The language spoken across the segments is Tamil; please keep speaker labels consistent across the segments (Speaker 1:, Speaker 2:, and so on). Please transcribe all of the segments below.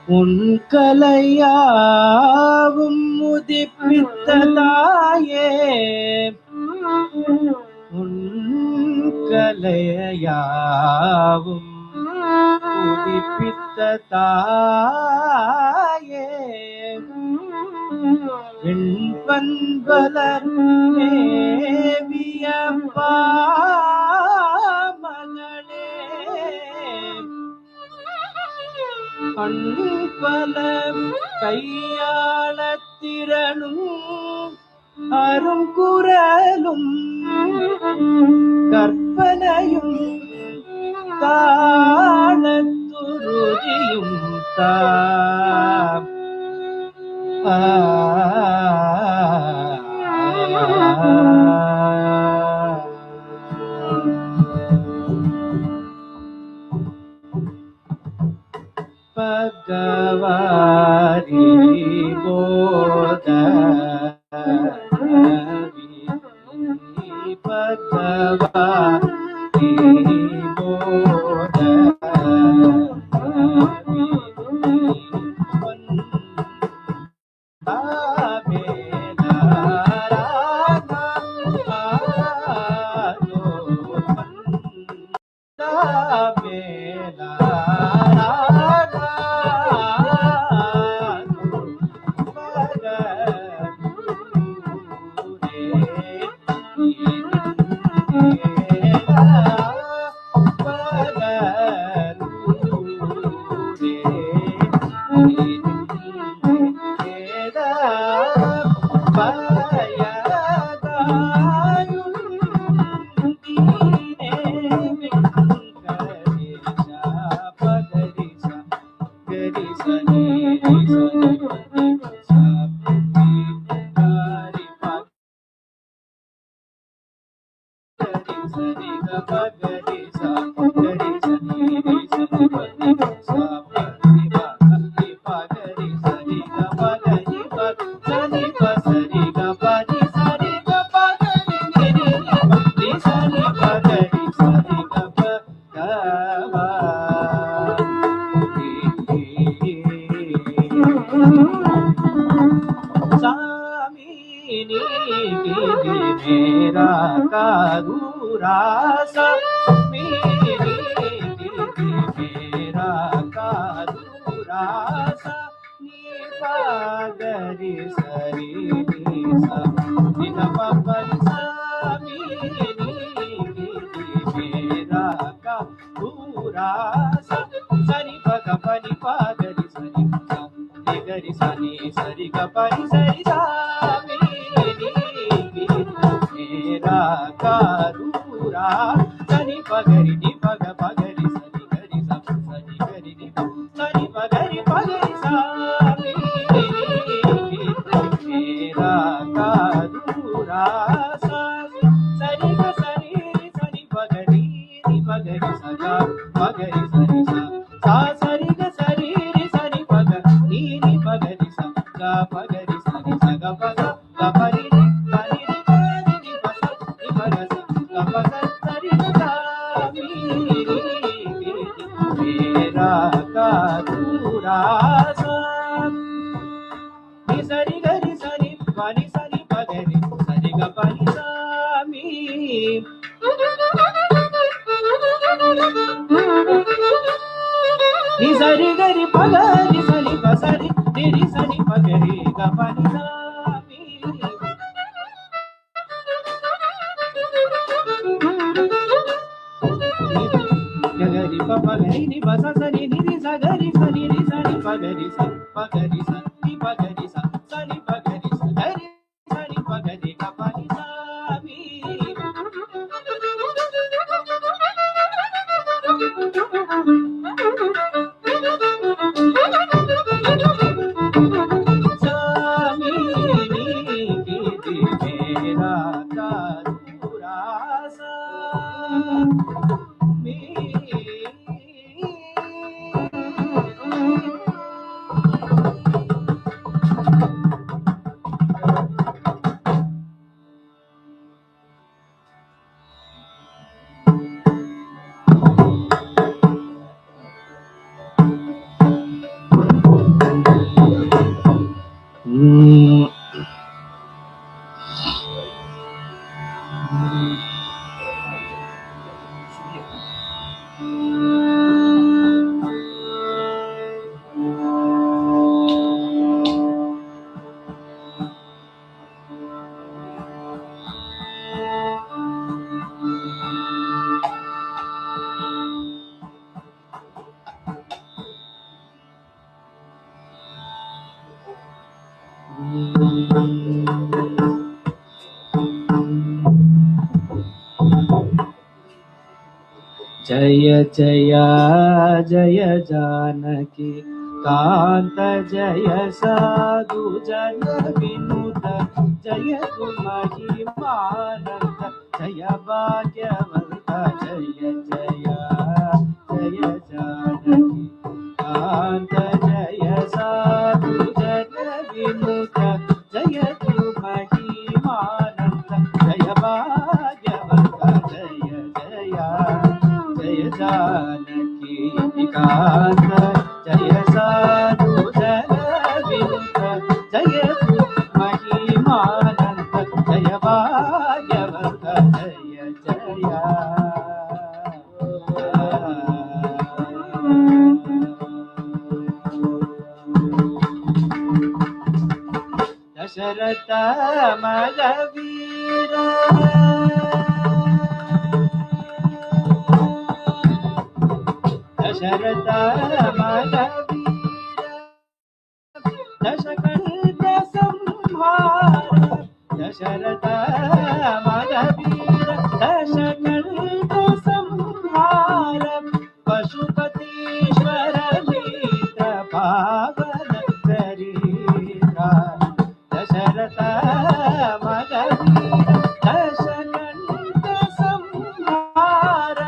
Speaker 1: உன் கலையாவும் உதிப்பித்த தாயே, உன் கலையாவும் உதிப்பித்த தாயே, என் பண்பலர் மேவிய மகளே, பண்பல கையாள திறனும் அருங்குரலும் கற்பனையும் தாளத்துருதியும் தாம் பகவாரி போத பகவாரி போத मेरा कादूरा सा मेरी मेरा कादूरा सा नीपा गरी सरी सा निना पापा सा मेरी मेरा సని పగ పని పాగరి సని గరి సని సరి గ పని సరి సామి మేరా కాదూరా సని పగరి ని పగ పగరి సని గరి సని గరి ని సని పగరి పగరి సామి మేరా కాదూరా సరి గ సరి సని పగరి ని పగరి సగా పగరి సరి సా సరి గ సరి రి సని పగ ని ని పగరి సగా పగరి సరి సగా పగ గ పరి ని పని ని పని ని పస ని పగ గ పగ సరి సా మీ మేరా కాదూరా ని సరి గరి సరి పని సరి పగరి సరి గ పని సా మీ ని సరి గరి పగరి సని పసరి ని సని పగరి గ పని సా మీ గరి పగరి ని పస సని ని సగరి సని ని సని పగరి స పగరి సని పగరి స సని పగరి స గరి సని పగరి గ పని సా మీ जय जय जय जानकी कांत जय साधु जन विनुत जय कुमारी मानंद जय भाग्यवंत जय जय जय जानकी कांत जय साधु जन विनुत जय कुमारी मानंद जय भाग्यवंत जय जय जय जानकी कांत जय साधु जन विनुत जय महिमानंद जय भाग्यवंत जय जय दशरथ मगवीर दशरथ मगवीर दशकंठ संहार दशरथ मगवीर दशकंठ संहार पशुपतीश्वर मित्र पावन चरित्र दशरथ मगवीर दशकंठ संहार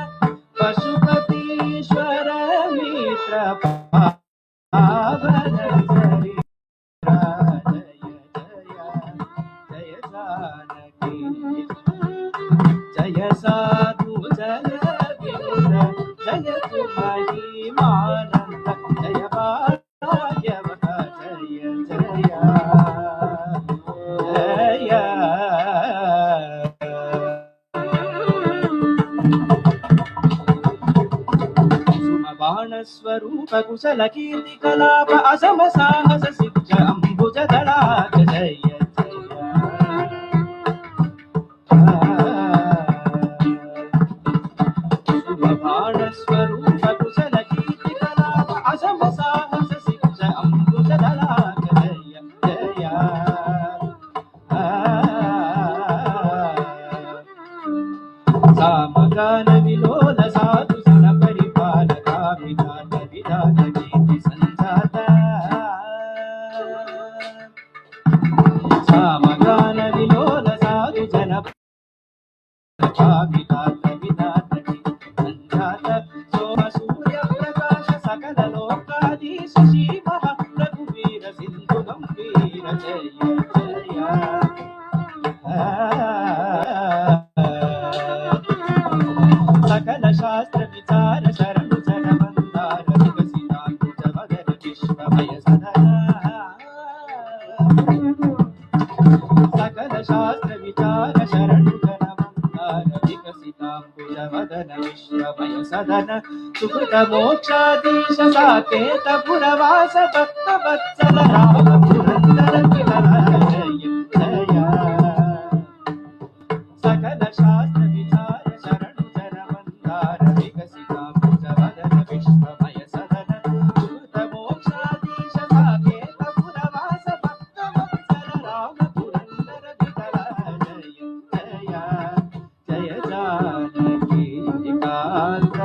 Speaker 1: पशुपतीश्वर मित्र पावन चरित्र जय जय जय जानकी जय साधु जन विनुत जय कुमारी मानंद जय भाग्यवंत जय जय जय बाण स्वरूप कुशल कीर्ति कलाप असम साहस सिद्ध अंबुज दलाक जय जय बाण स्वरूप ಸಾಮಗಾನ ವಿಲೋಲ ಸಾಧು ಸನ ಪರಿಪಾಲಕ ವಿಧಾನ ವಿಧಾನ ಗೀತಿ ಸಂಜಾತ ಸಾಮಗಾನ ವಿಲೋಲ ಸಾಧು ಜನ ವಿಧಾತ ವಿಧಾತ ಸಂಜಾತ ಸೋಮ ಸೂರ್ಯ ಪ್ರಕಾಶ ಸಕಲ ಲೋಕಾಧೀಶ ಶಿವ ರಘುವೀರ ಸಿಂಧು ಗಂಭೀರ ಜಯ ಜಯ सकल शास्त्र विचार शरण जन मंदार विकसितांकुश वदन विश्वमय सदन सकल शास्त्र विचार शरण जन मंदार विकसितांकुश वदन विश्वमय सदन सुकृत मोक्षाधीश साकेत पुरवास भक्त वत्सल राम पुरंदर विठल जय जय सकल शास्त्र विचार शरण जन मंदार विकसितांकुश वदन विश्वमय सदन सुकृत मोक्षाधीश साकेत पुरवास भक्त वत्सल राम पुरंदर विठल जय जय जय जानकी कांत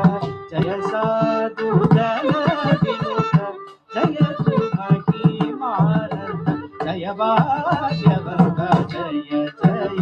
Speaker 1: जय साधु जन विनुत जय तु महिमानंद जय भाग्यवंत जय जय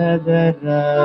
Speaker 1: da da da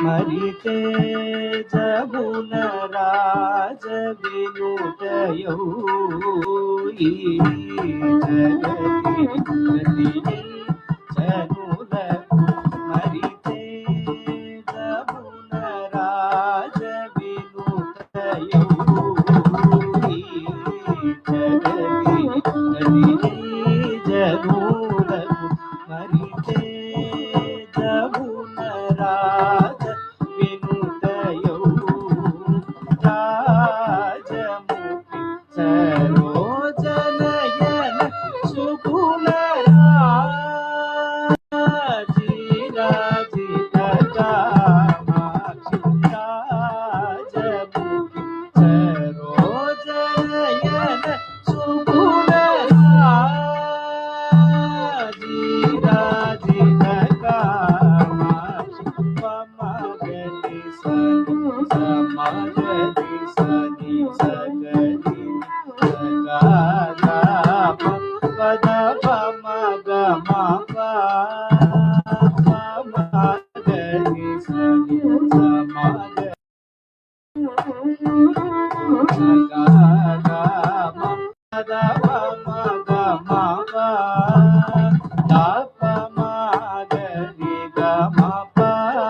Speaker 1: मरिते जमुन राज विनुतयो जगति జనులకు మరి తేజమున రాజ వినుతయౌ రాజముఖి సరోజనయన సుగుణ రాజి రాజిత కామాక్షి రాజముఖి సరోజనయన సుగుణ రాజి రాజిత కామాక్షి పమగతి సని సమగతి సని సగతి సగ పద పమగ మప పమగతి సని సమగ సగ పద పమగ మప పమగరి గ మప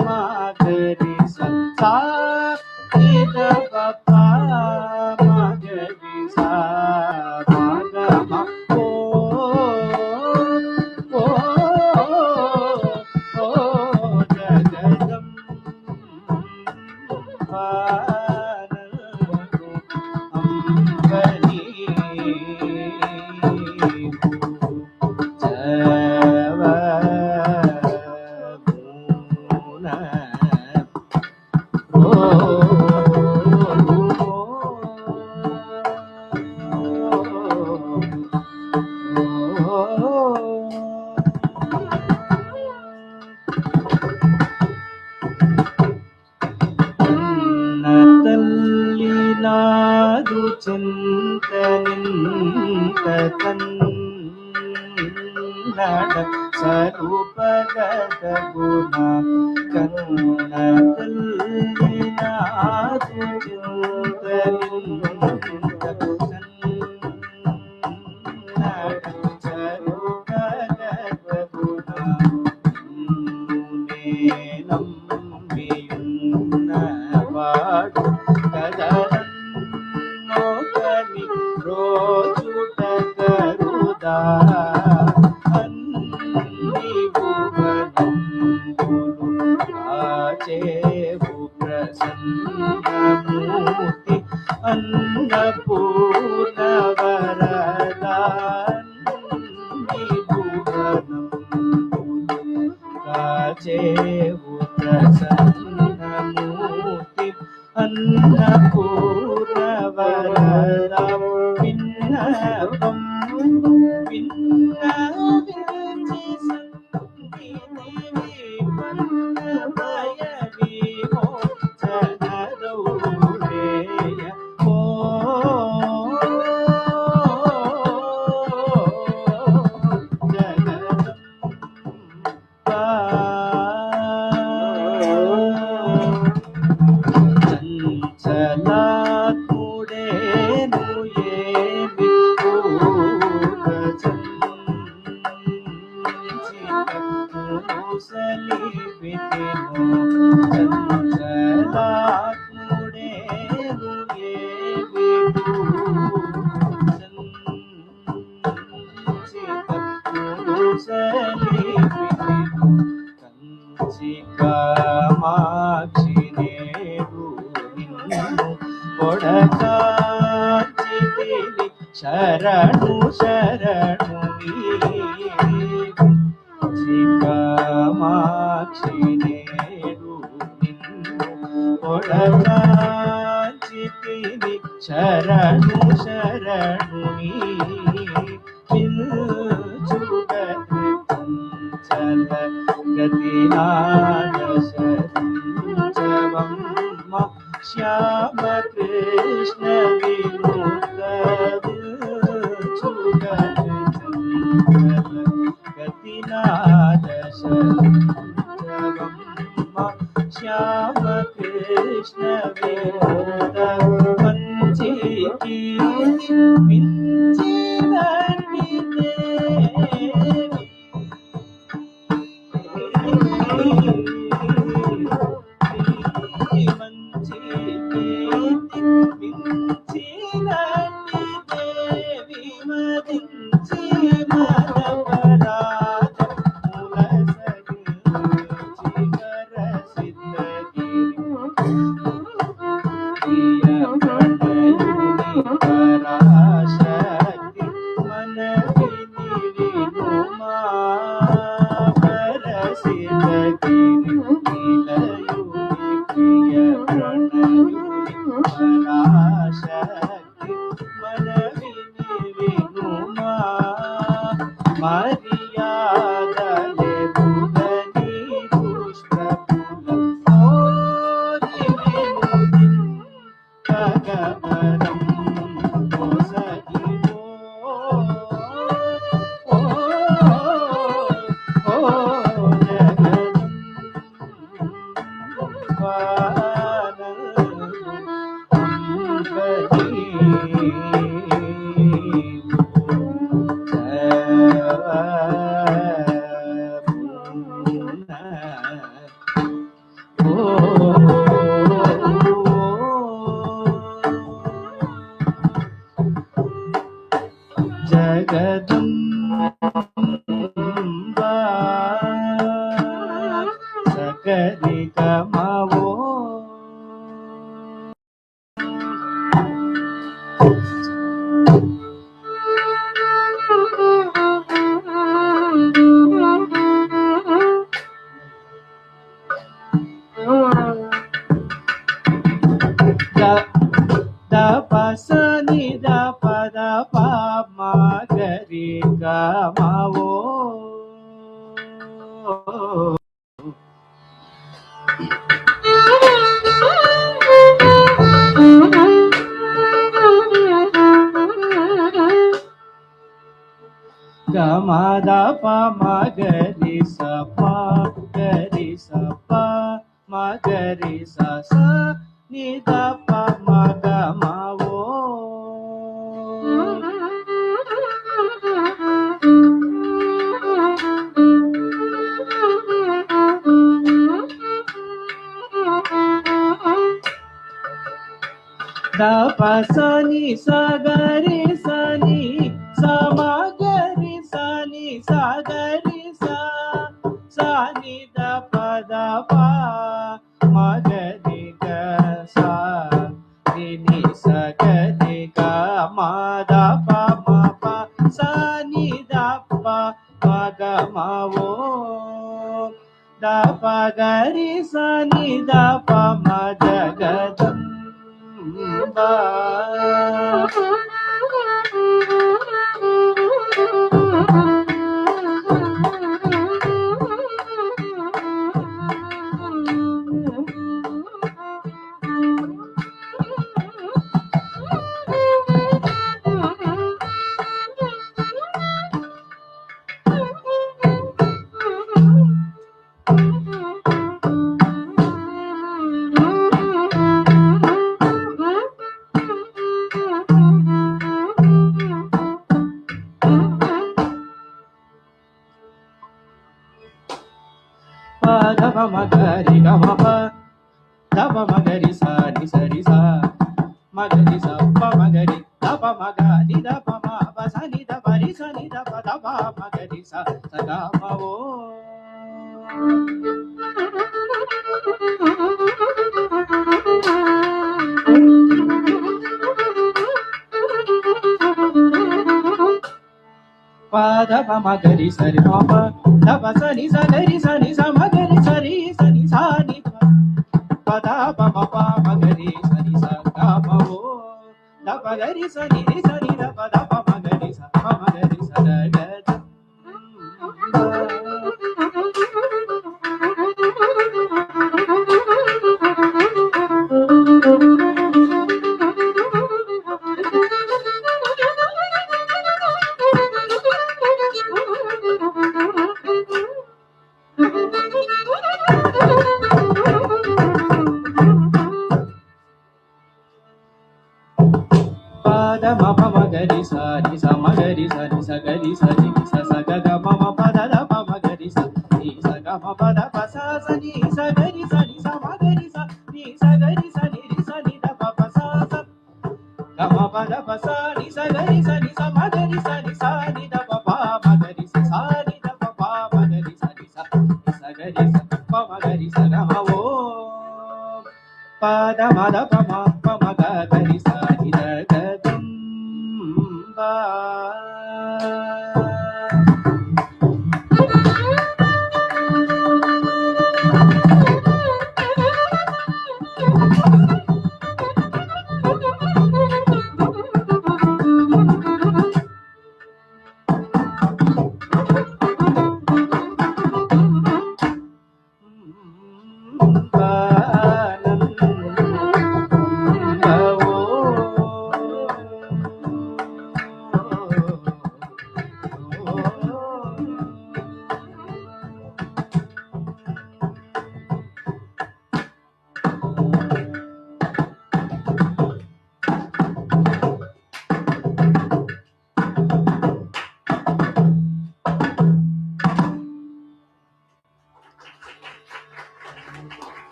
Speaker 1: మగరి సా ఇద పప మగరి సా మగ మ ఓ జగదం అంబరీ తల్లి నాదు చింతనింత కన్నడ స్వరూపగత గుణ కన్న తల్లి నాదు చింతనింత కన్నడ స్వరూపగత గుణ నమ్మియున్నవాడు కదలన్నోకని రోజుట కరుదా అన్ని భువనంబులు కాచేవు ప్రసన్నమూర్తి అన్నపూర్ణ వరదా అన్ని భువనంబులు కాచేవు ప్రసన్నమూర్తి అన్నపూర్ణ వరదా విన్నపం విన్నవించి సంగీతి విపన్నమయ విమోచన దౌరేయ ఓ జగదం చంచలాత్ముడేను ఏమి సలిపితెను చంచలాత్ముడేను ఏమి సలిపితెను కంచి కామాక్షి నేడు నిన్ను కొడకాచితిని శరణు శరణు కామాక్షి నేడు నిన్ను కొడకాచితిని శరణు శరణు పిల్చుగతి చంచల గతినాద శరించవమ్మ శ్యామ కృష్ణ విముక్త పిల్చుగతి చంచల గతినాద శరించవమ్మ శ్యామ కృష్ణ విముక్త మంచి కీర్తి మించినట్టి దేవి మంచి కీర్తి మించినట్టి దేవి మదించి మనము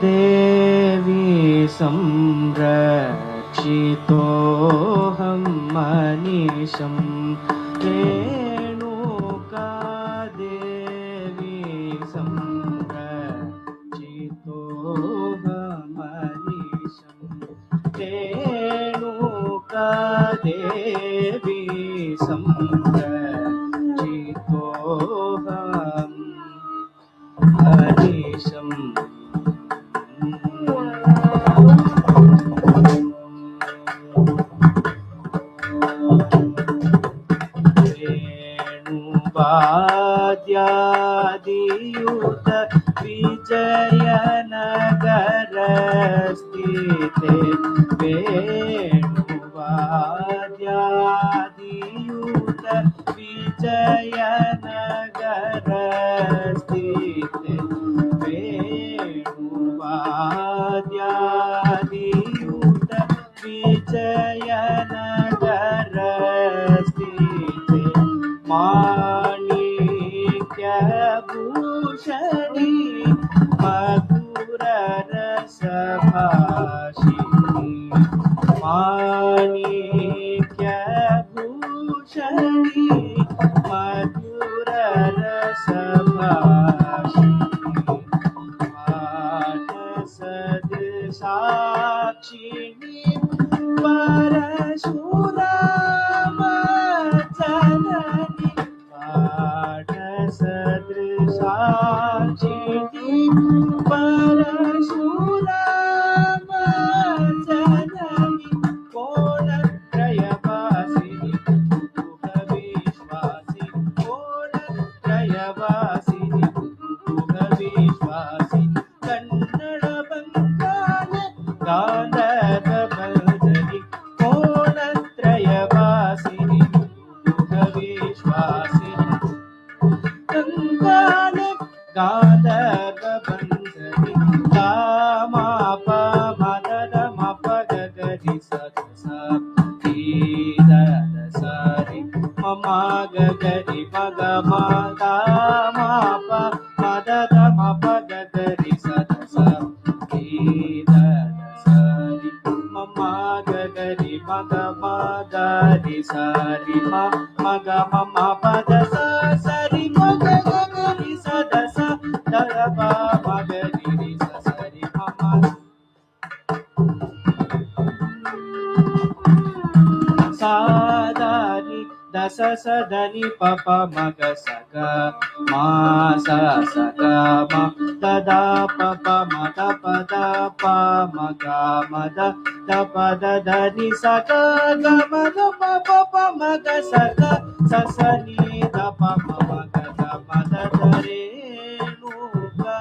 Speaker 1: देवी संरक्षितोऽहं मनीषं रेणुका देवी संरक्षितोऽहं मनीषं रेणुका देवी संरक्षितोऽहं मनीषं वाद्यादियुत विजयनगरस्थिते वेणुवाद्यादियुत विजयनगरस्थिते वेणुवाद्यादियुत विजयनगरस्थिते माणिक्यभूषणी मधुररसभाषिणी माणिक्यभूषणी मधुररसभाषिणी मानसदृशाक्षिणी परशुरामजननी सदृशाचिनी परशुरामजननी कोणत्रयवासिनी कुतुकविश्वासिनी कोणत्रयवासिनी कुतुकविश्वासिनी कन्नड बङ्गाल गान्धर्वभजनी कोणत्रयवासिनी कुतुकविश्वासिनी गङ्गाल गान्धर्वभञ्जनी गामाप मदद मप गगरि सदस दसरि मम गगरि मग गामाप मदद मप गगरि सदस दसरि मम गगरि मग मगरि सरि मग मम पद सरि मग गगरि सदस दरब मगरि सरि मम सादानि दस सदनि पप मग सग मा स सग म तदा पप मद पद प मग मद द पद धनि सग ग मद पप मग सग ससनि द पप मग द मद रेणुका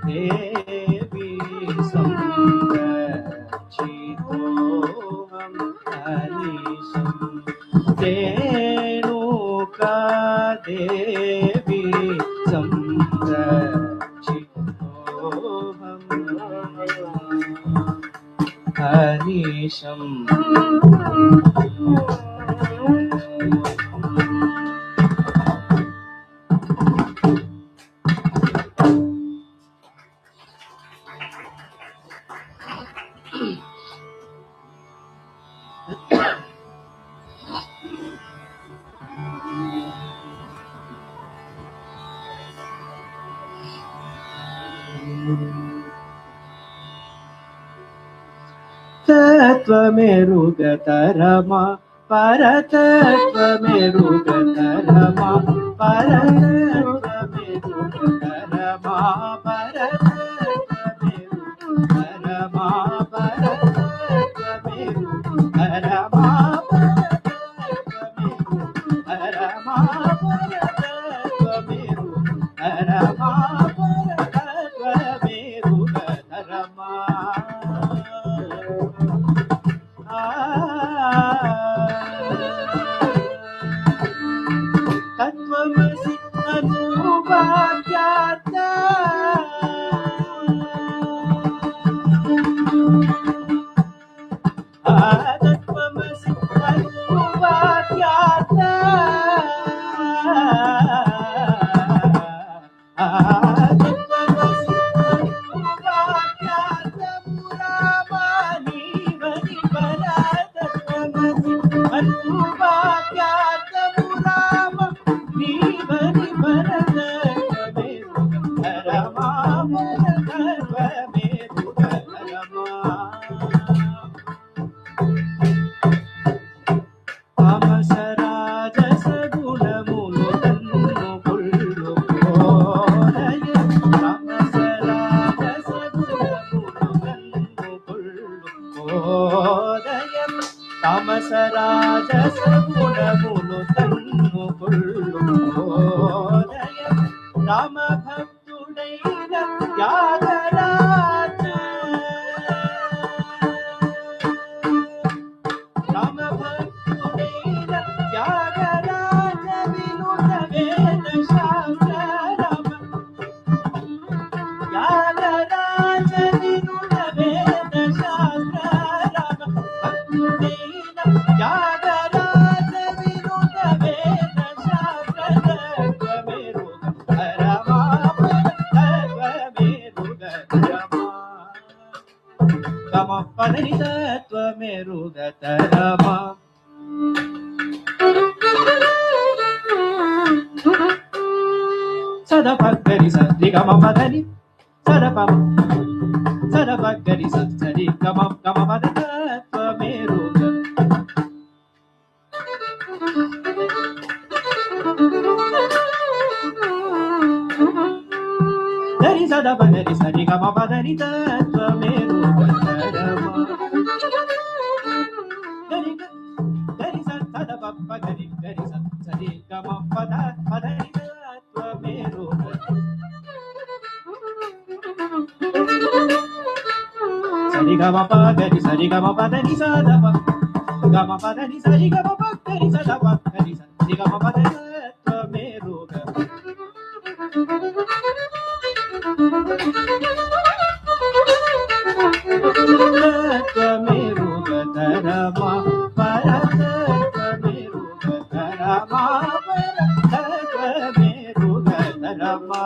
Speaker 1: देवी संरक्षितोऽहं मनीषं रेणुका देवी संरक्षितोऽहं मनीषं तत्त्वमेरुगतरमा परतत्त्वमेरुगतरमा परतत्त्वमेरुगतरमा परतत्त्वमेरुगतरमा परतत्त्वमेरुगतरमा परतत्त्वमेरुगतरमा परतत्त्वमेरुगतरमा तत्त्वमसि अनुवाक्यात् तत्त्वमसि अनुवाक्यात् तत्त्वमसि తామసరాజసగుణములు తన్ను కొల్లుకోదయం రామ భక్తుడైన త్యాగరాజ రామ భక్తుడైన త్యాగరాజ వినుత వేద శాస్త్ర రామ త్యాగరాజ వినుత వేద శాస్త్ర రామ భక్తుడైన త్యాగరాజ వినుత వేద శాస్త్ర తత్వమేరుగ రమా తత్వమేరుగ రమా గమ పదని తత్వమేరుగ రమా సదపగరి సరి గమ పదని సదపమ సదపగరి సరి గమ గమ పద తత్వమేరుగ ధరి సదపగరి సరి గమ పదని తత్వమేరుగ రమా ధరి సదపగరి ధరి సరి గమ పద పదని తత్వమేరుగ సరి గమ పగరి సరి గమ పదని సదప గమ పదని సరి గమ పగరి సదప గరి సరి గమ పదని తత్వమేరుగ తత్వమేరుగ రమా పర తత్వమేరుగ రమా పర తత్వమేరుగ రమా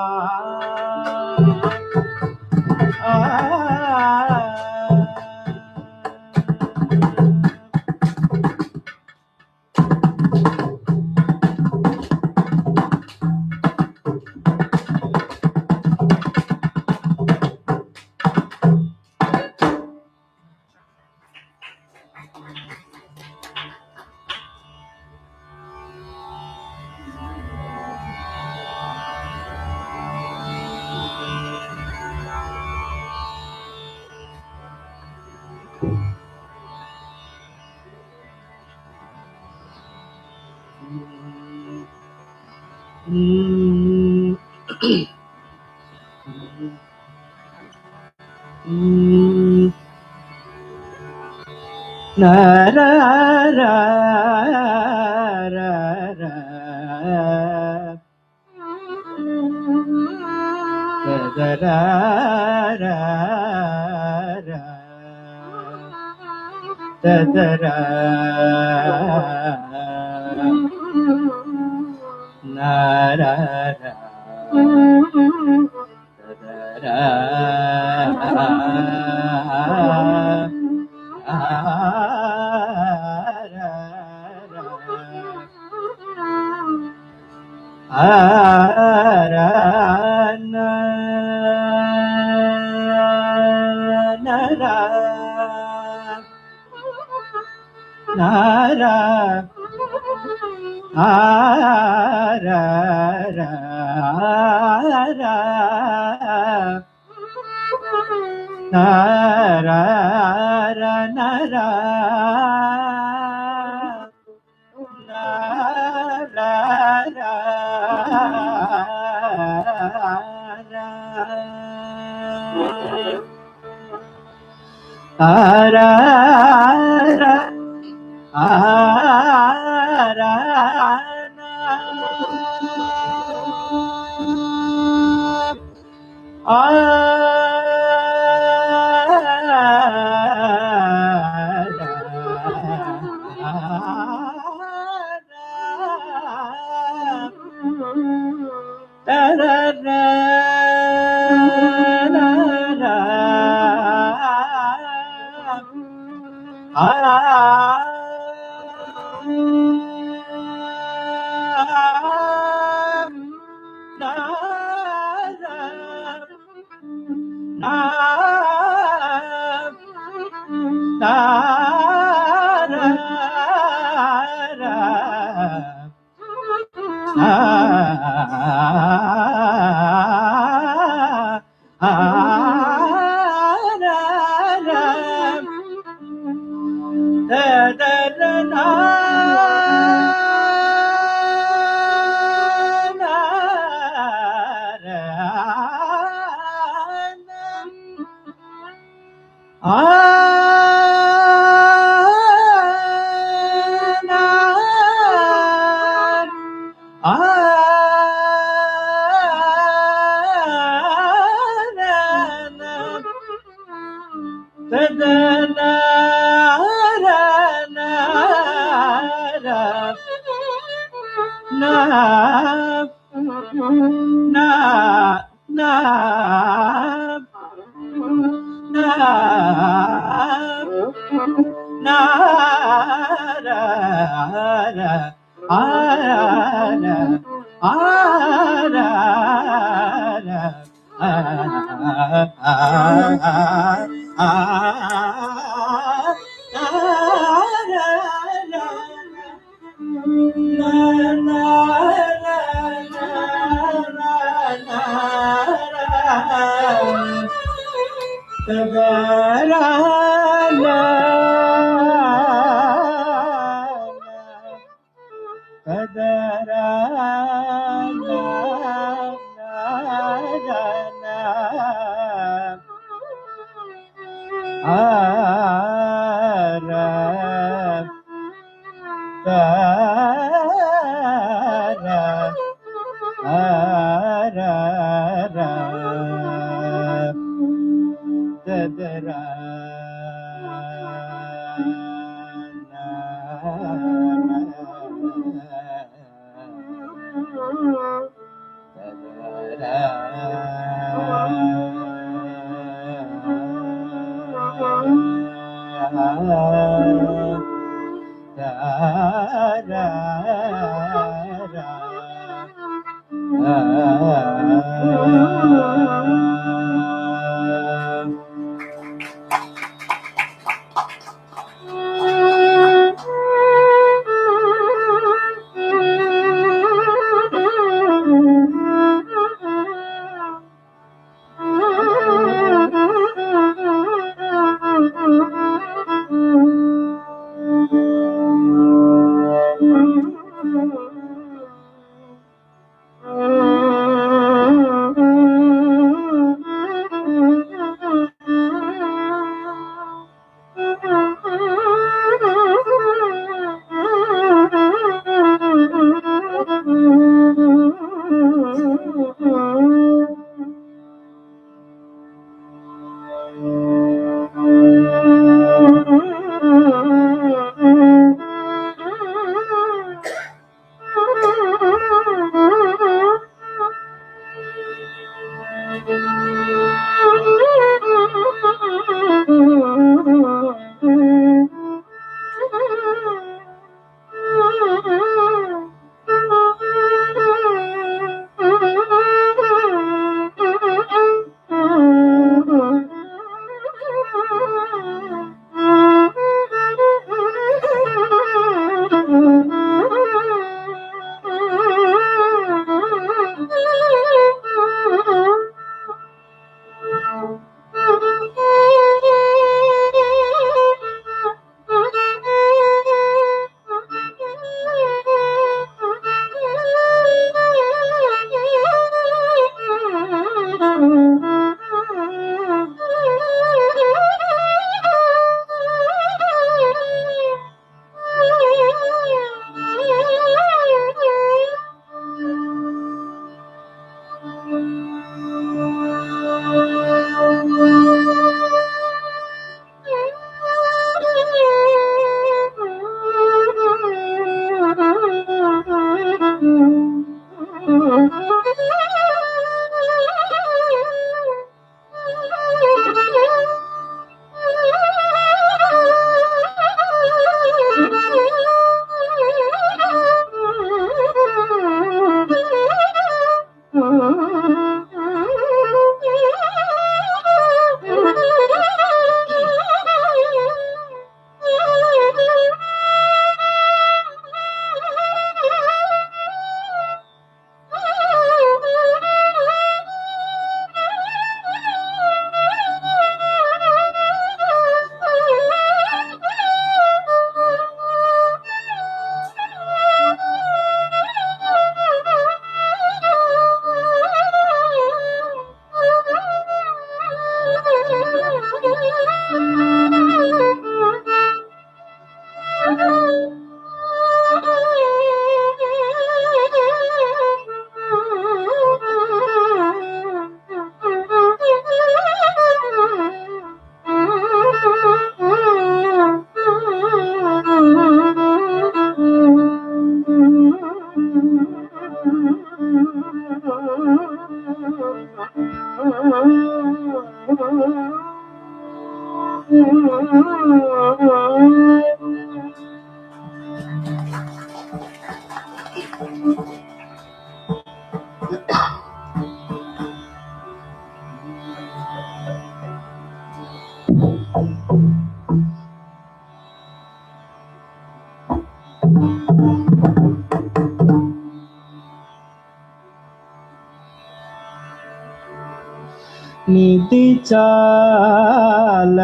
Speaker 1: निधि चाल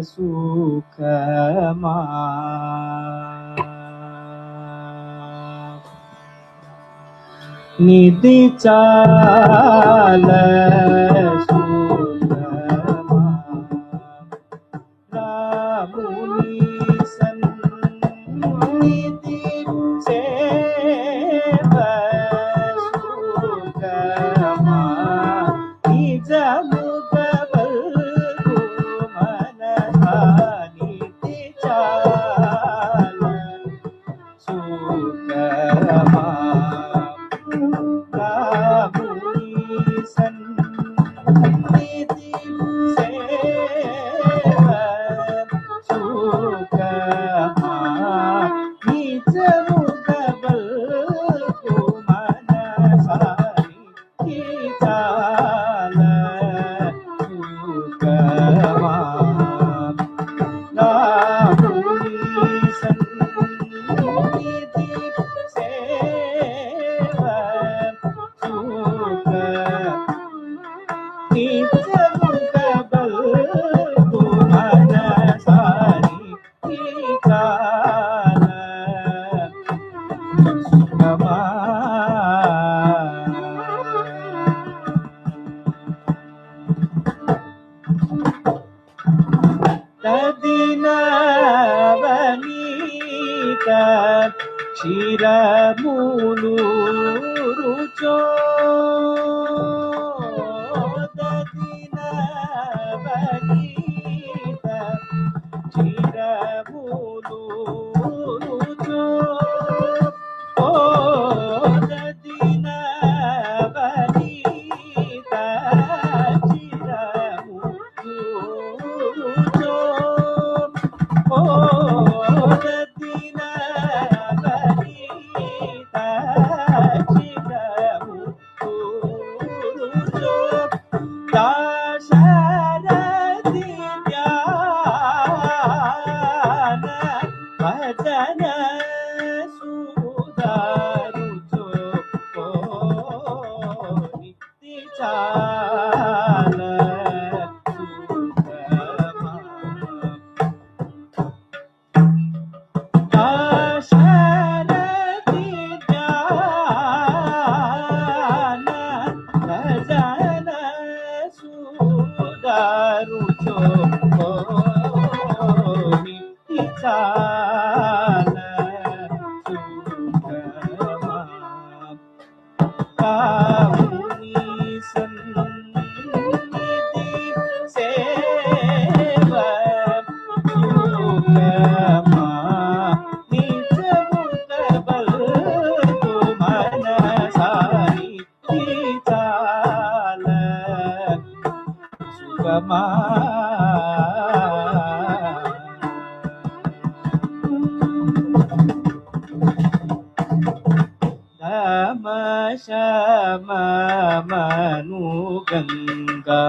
Speaker 1: सुखमा निधि चाल सुखमा रामुनि सन्निधि सेव सुखमा निज मुखबल्गु मनसा निधि चाल सुखमा रामुनि सन्निधि सेव सुखमा निज मुखबल्गु मनसा निधि चाल सुखमा रामुनि सन्निधि सेव सुखमा निज मुखबल्गु मनसा निधि चाल सुखमा तदिनवनीत क्षीरमूलु रुचो तदिनवनीत क्षीरमूलु रुचो ओ तदिनवनीत क्षीरमूलु रुचो ओ तदिनवनीत क्षीरमूलु रुचो दाशरथि ध्यान भजन सुधारुचो निधि चाल सुखमा दाशरथि ध्यान भजन सुधारुचो निधि चाल सुखमा रामुनि सन्निधि सेव सुखमा निज मुखबल्गु मनसा निधि चाल सुखमा धम शम मनु गंगा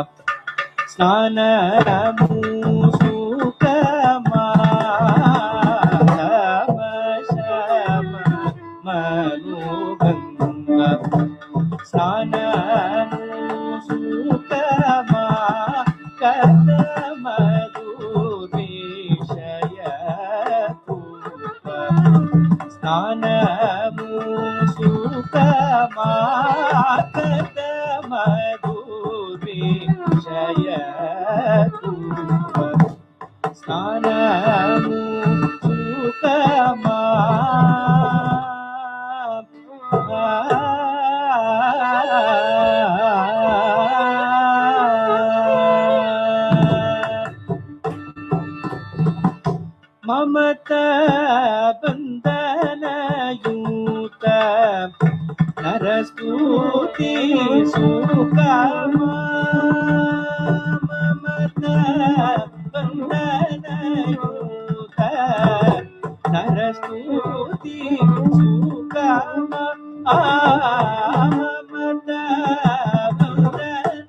Speaker 1: स्नानमु सुखमा धम शम मनु गंगा स्नानमु सुखमा कदम दूरेशय पूप स्नानमु सुखमा कदम दूरेशय पूप स्नानमु सुखमा ममता बंधन यूत नरस्तुति सुखमा ಮಮತ ವಂದನಯೂತ ನರಸ್ತುತಿ ಸುಗಮ ಮಮತ ವಂದನಯೂತ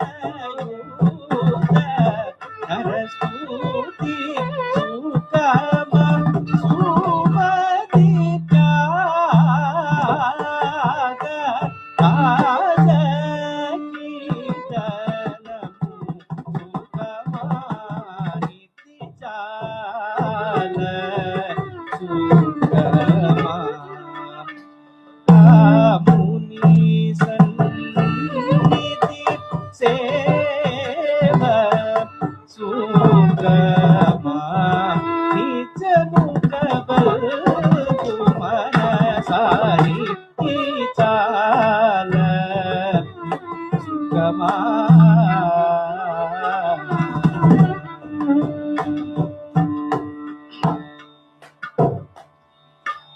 Speaker 1: ನರಸ್ತುತಿ ಸುಗಮ ಸುಮತಿ ತ್ಯಾಗ ಕಾಲ ಕೀರ್ತನಮು ಸುಗಮಾನಿತಿ ಚಾಲ ಸುಗಮಾ ಮುನಿ ಸನ್ನಿಧಿ ಸೇವ ಸುಗಮಾ ನಿಜ ಮುಖಬಲ್ತು ಮನಸಾರಿ ಚಾಲ ಸುಗಮಾ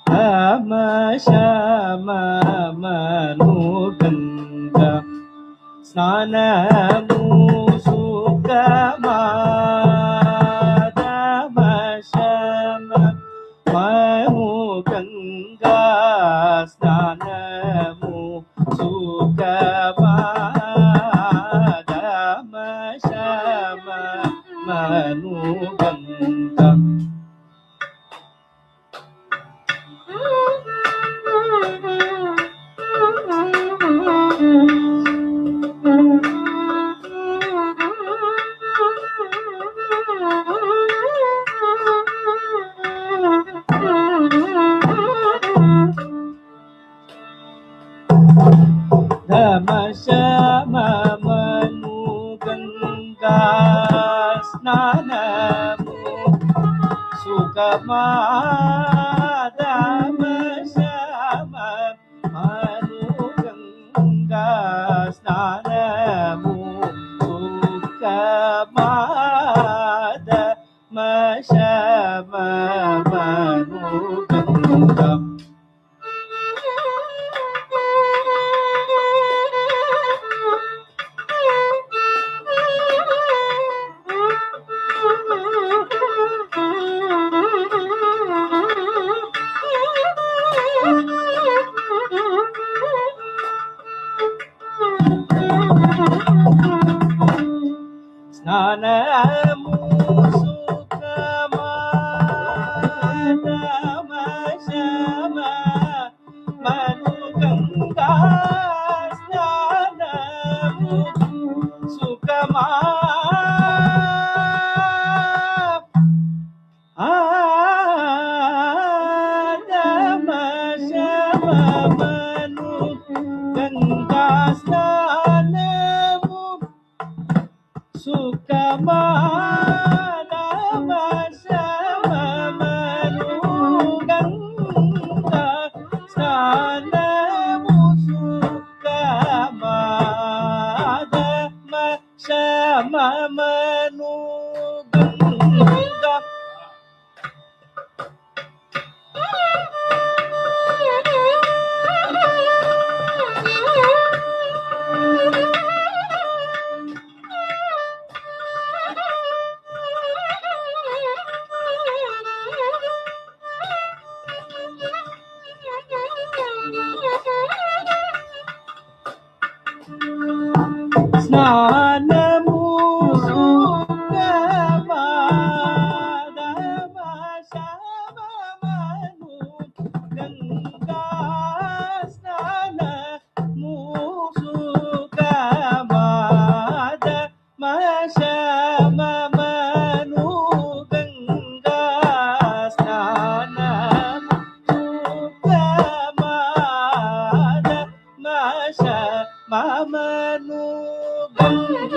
Speaker 1: ರಾಮ ಶ್ಯಾಮ ಮನುಗಂಗ ಸ್ನಾನಮು ಸುಗಮಾ ರಾಮ ಶ್ಯಾಮ ಮನುಗಂಗ ಸ್ನಾನಮು ಸುಗಮಾ ರಾಮ ಶ್ಯಾಮ ಮನುಗಂಗ ಧಮ ಶಮ ಮನುಗಂಗಾ ಸ್ನಾನಮು ಸುಗಮಾ ಧಮ ಶಮ ಮನುಗಂಗಾ ಸ್ನಾನಮು ಸುಗಮಾ ಧಮ ಶಮ ಮನುಗಂಗಾ ಸ್ನಾನಮು ಸುಗಮಾ ಧಮ ಶಮ ಮನುಗಂಗಾ ಸ್ನಾನಮು ಸುಗಮಾ ಧಮ ಶಮ ಮನುಗಂಗಾ ಸ್ನಾನಮು ಸುಗಮಾ ಧಮ ಶಮ ಮನುಗಂಗಾ ಸ್ನಾನಮು ಸುಗಮಾ ಧಮ ಶಮ ಮನುಗಂಗಾ ಸ್ನಾನಮು ಸುಗಮಾ ಧಮ ಶಮ ಮನುಗಂಗಾ ಸ್ನಾನಮು ಸುಗಮಾ ಧಮ ಶಮ ಮನುಗಂಗಾ ಸ್ನಾನಮು ಸುಗಮಾ ಧಮ ಶಮ ಮನುಗಂಗಾ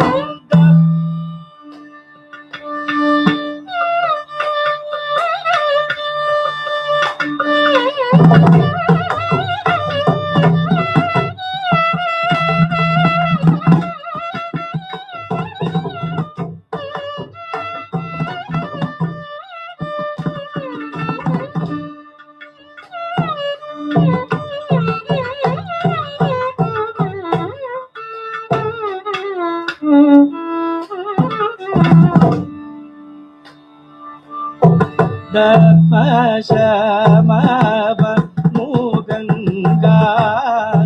Speaker 1: ದಮ ಶಮ ಮು ಗಂಗಾ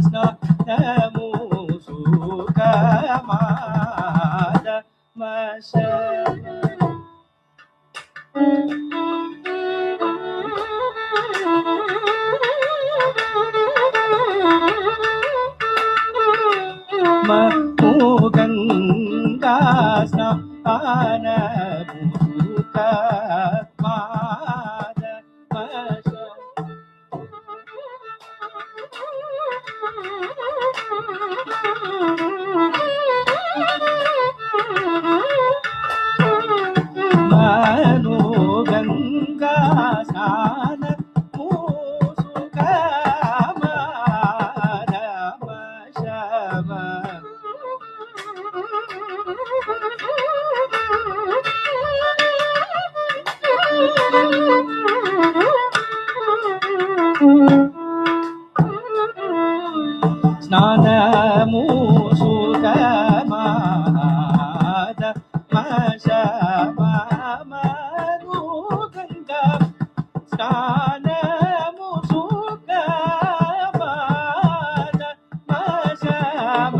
Speaker 1: ಸ್ನಾನಮು ಸುಖಮಾದ ಮಶಮ ಮು ಗಂಗಾ ಸ್ನಾನಮು ಸುಖಮಾದ ಮನು ಗಂಗಾ ಸ್ನಾನ ಸುಖಮಾದ ಮಶಮ ಸ್ನಾನಮು ಸುಖಮಾದ ಮಶಮ ಮನು ಗಂಗಾ ಸ್ನಾನಮು ಸುಖಮಾದ ಮಶಮ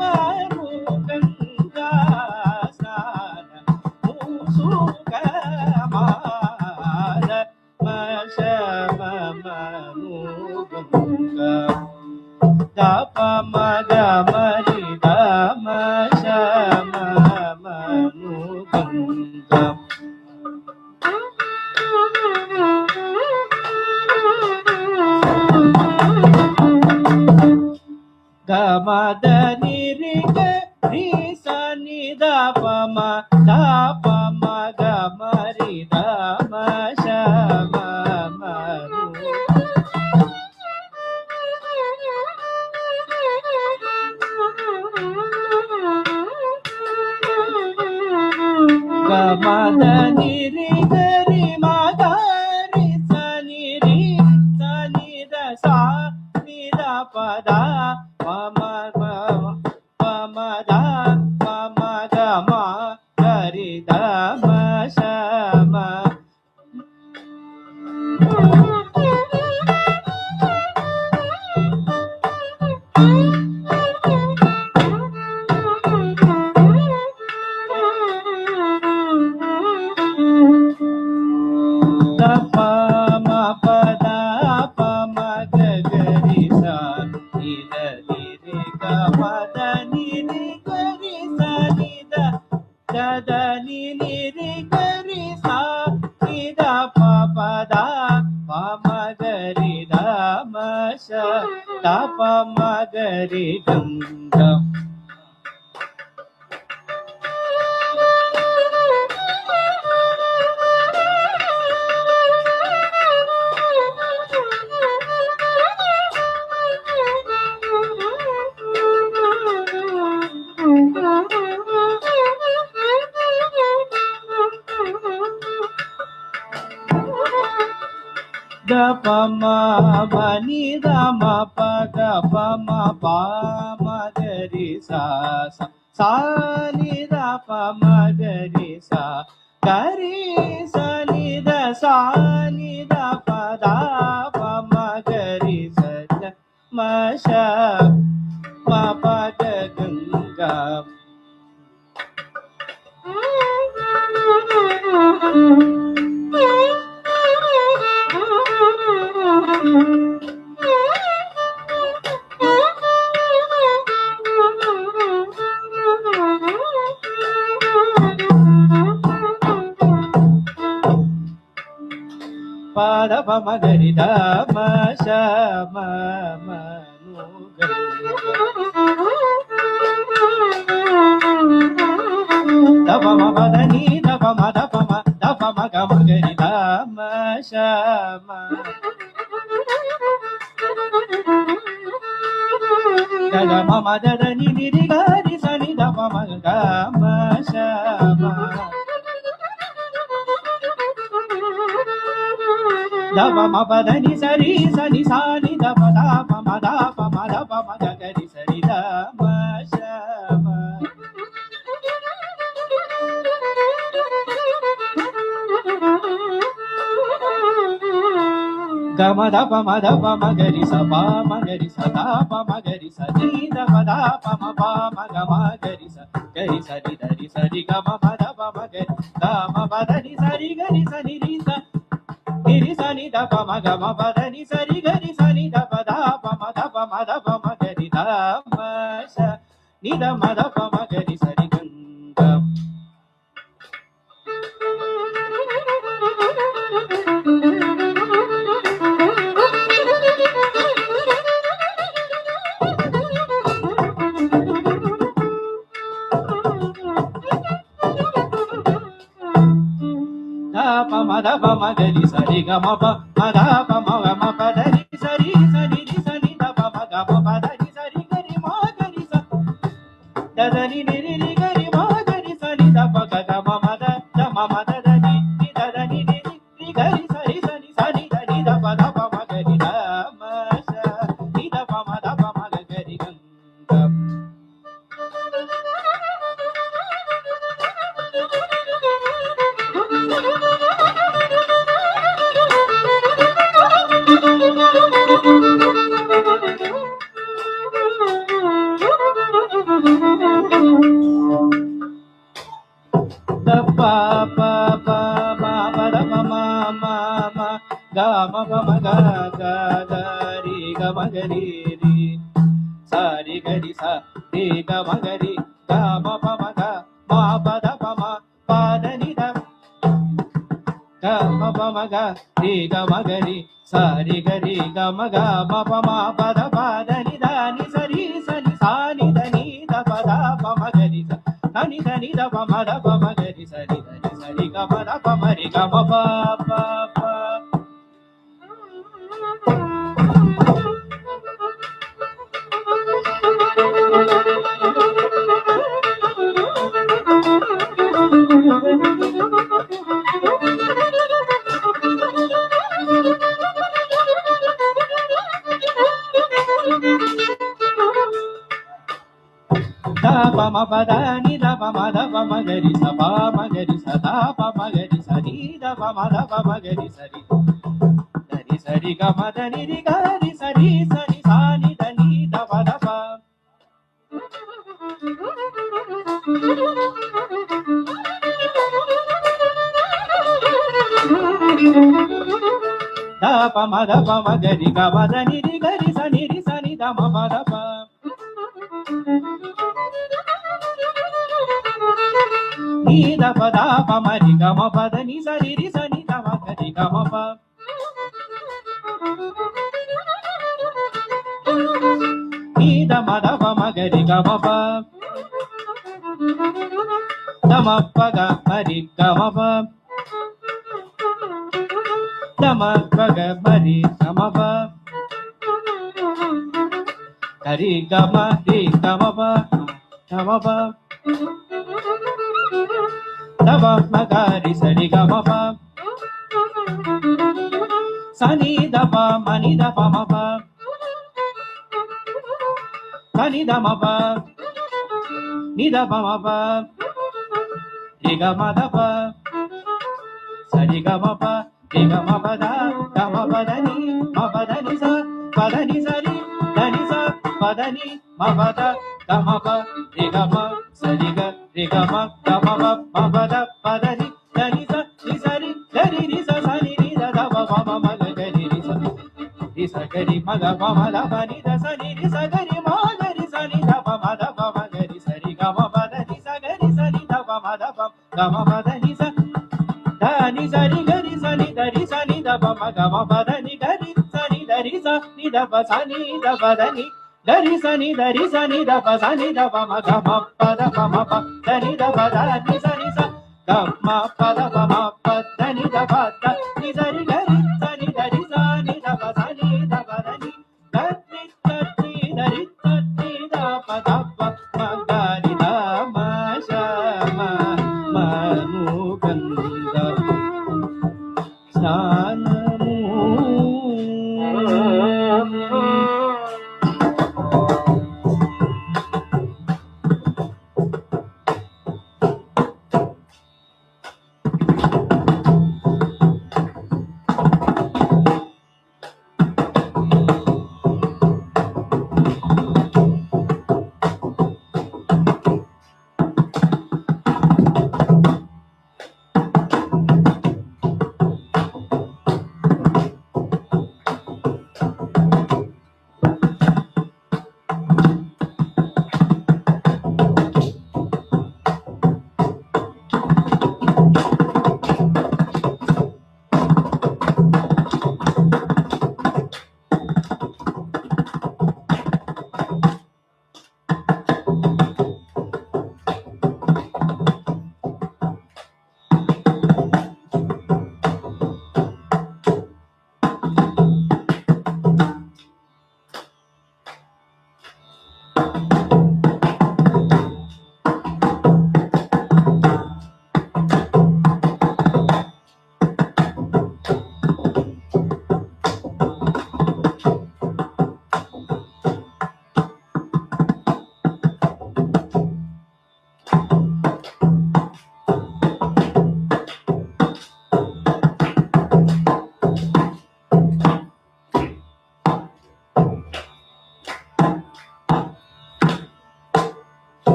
Speaker 1: ಮನು ಗಂಗಾ ಸ್ನಾನಮು ಸುಖಮಾದ ಮಶಮ ಮನು ಗಂಗಾ ದಪ ಮಗ ಮರಿ ದಮ ಶಮ ಮನು ಗಂಗಾ ಗಮದ ನಿರಿಗ ರಿ ಸನಿ ದಪ ಮಗ ಮರಿ ದಮ ಶಮ ಮನು ಗಮದ ನಿರಿ ಗರಿ ಮಗರಿ ಸನಿ ರಿ ಸನಿ ದ ಸಾ ನಿ ದ ಪದ ಪಮ ಪಮದ ಪಮ ಗಮ ಗರಿ ದ ಮ ಶಮ ದಪ ಮಗರಿ ಗಂಗಾ ದಪ ಮನಿ ದಮ ಪಗ ಪಮ ಪಾಮ ಗರಿ ಸಾ ಸಾನಿ ದಪ ಮಗರಿ ಸಾ ಗರಿ ಸನಿ ದ ಸಾನಿ ದಪ ದಪ ಮಗರಿ ಸಜ ಮಶ ಮ ಪಗ ಗಂಗಾ ಪಾದ ಪಮ ಗರಿ ದ ಮ ಶ ಮ ಮನು ದ ಪ ಮ ಪದ ನೀ ದ ಪ ಮ ದ ಪ ಮ ದ ಪ ಮ ಗ ಮ ಗರಿ ದ ಮ ಶ ಮ ದ ದ ಮ ಮ the the ni ni ri ga ri sa ni da pa ma ga ma sha ma da pa ma pa da ni sa ri sa ni da pa ma da pa ma da pa ma ga ga ri sa ri da ma sha ma గమ దప మద పమ గరి స పా మగరి స దా పమ గరి స నీ దప దా పమ పా మగ మగరి స గరి సరి దరి సరి గమ మద పమ గరి దా మ పద ని సరి గరి స ని రి స నిరి స ని దప మగ మ పద ని సరి గరి స ని దప దా పమ దప మద పమ గరి దా మ స ని ద మద పమ గరి సరి గంగ మద పమ గరి సరి గమ ప మద పమ గమ పద ని సరి సరి రి సని ద పమ గమ పద ని సరి గరి మ గరి స దద ని ని రి గరి మ గరి సని ద ప గ గమ మద ద మ మద ద ని ని దద ని ని రి గరి సరి సని సని ద ని ద ప ద పమ గరి ద మ స ని ద పమ ద పమ గ గరి గం pa pa pa ma pa da pa ma ma ma ga ma pa ma ga ga ga ri ga ma ga ri ri sa ri ga ri sa ri ga ma ga ri ga ma pa ma ga ma pa da pa ma pa da ni da ga ma pa ma ga ri ga ma ga ri sa ri ga ma ga ma pa ma pa da ni da ni sa ri sa ni da ni da pa da pa ma ga ri sa ni da ni da pa ma da pa ma ga ri sa ni da ni sa ri ga ma da pa ma ri ga ma pa pa pa pa ma pa da ni da pa ma da pa ma ga ri sa pa ma ga ri sa da pa ma ga ri sa ni da pa ma da pa ma ga ri sa ri da ni sa ri ga ma da ni ri ga ri sa ni sa ni da ni da pa da pa da pa ma ga ri ga ma da ni ri ga ri sa ni da ma pa da pa ni da pa da pa ma ri ga ma pa da ni sa ni da ma ga ri ga ma pa ni da ma da pa ma ga ri ga ma pa da ma pa ga ma ri ga ma pa da ma pa ga ma ri ga ma pa ga ri ga ma pa ga ma pa da ma ma ga ri sa ri ga ma pa sa ni da pa ma ni da pa ma pa sa ni da ma pa ni da pa ma pa ri ga ma da pa sa ri ga ma pa ri ga ma pa da ma pa da ni sa pa da ni sa ri da ni sa pa da ni ma pa da ma pa ri ga ma sa ri ga ma da ma pa da pa da ni sa ri da ri sa sa ni da da pa ma ma ga ga ri sa ga ri ma ga pa ma da pa ni da sa ni sa ga ri ma ga ri sa ni da pa ma ga ri sa ri ga ma pa da ni sa ga ri sa ni da pa ma da pa ga ma pa da ni sa ni sa ri ga ri sa ni da pa ma ga ma pa da ni ga ri sa ni da ri sa ni da pa sa ni da pa da ni da ri sa ni da pa sa ni da pa ma ga ma pa da ni da pa da ni sa ga ma pa da da ni da pa da ni sa ri ga ri sa ni da pa sa ni da pa da ni da ri sa ni da pa da pa ma ga ri da ma sha ma nu ganda Sanamu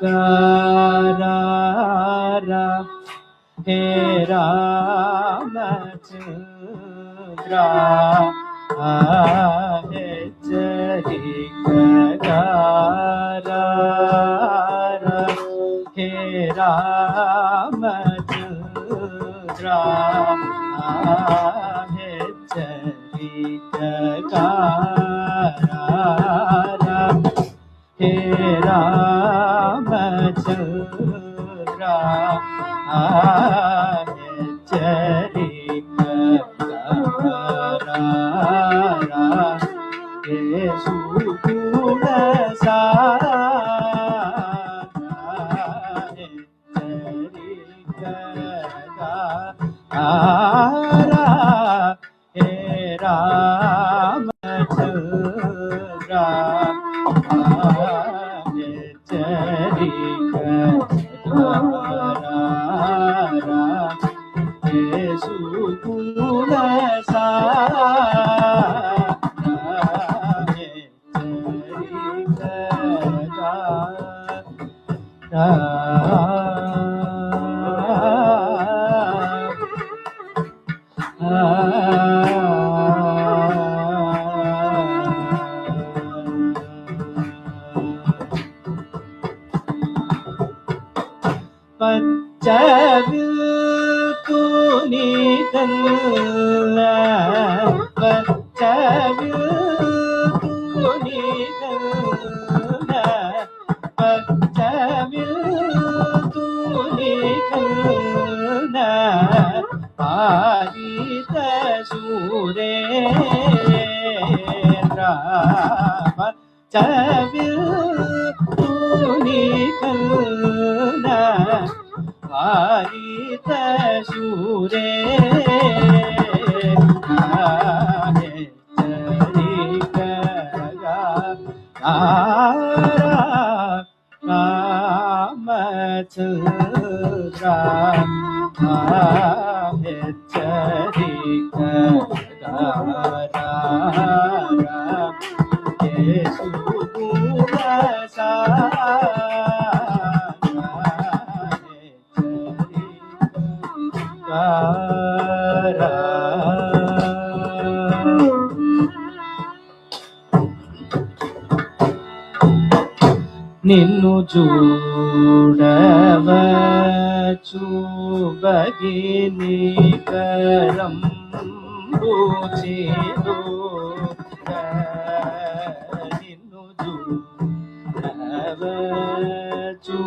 Speaker 1: హెచ్చరికకారా హే రామచంద్ర హెచ్చరికకారా హే రామచంద్ర హెచ్చరికకారా హే రామచంద్ర హెచ్చరికకారా హే సుగుణ సారా హెచ్చరికకారా హే రామచంద్ర హెచ్చరికకారా హే సుగుణ సారా పచ్చవిల్తుని కల్ల పచ్చవిల్తుని కల్ల పచ్చవిల్తుని కల్ల పారిత సూరేంద్ర పచ్చవిల్తుని కల్ల పారిత హెచ్చరికకారా రామచంద్ర హెచ్చరికకారా హే సుగుణ సారా నిన్ను చూడవచ్చు భగిని కరంబు చేదోక నిన్ను చూడవచ్చు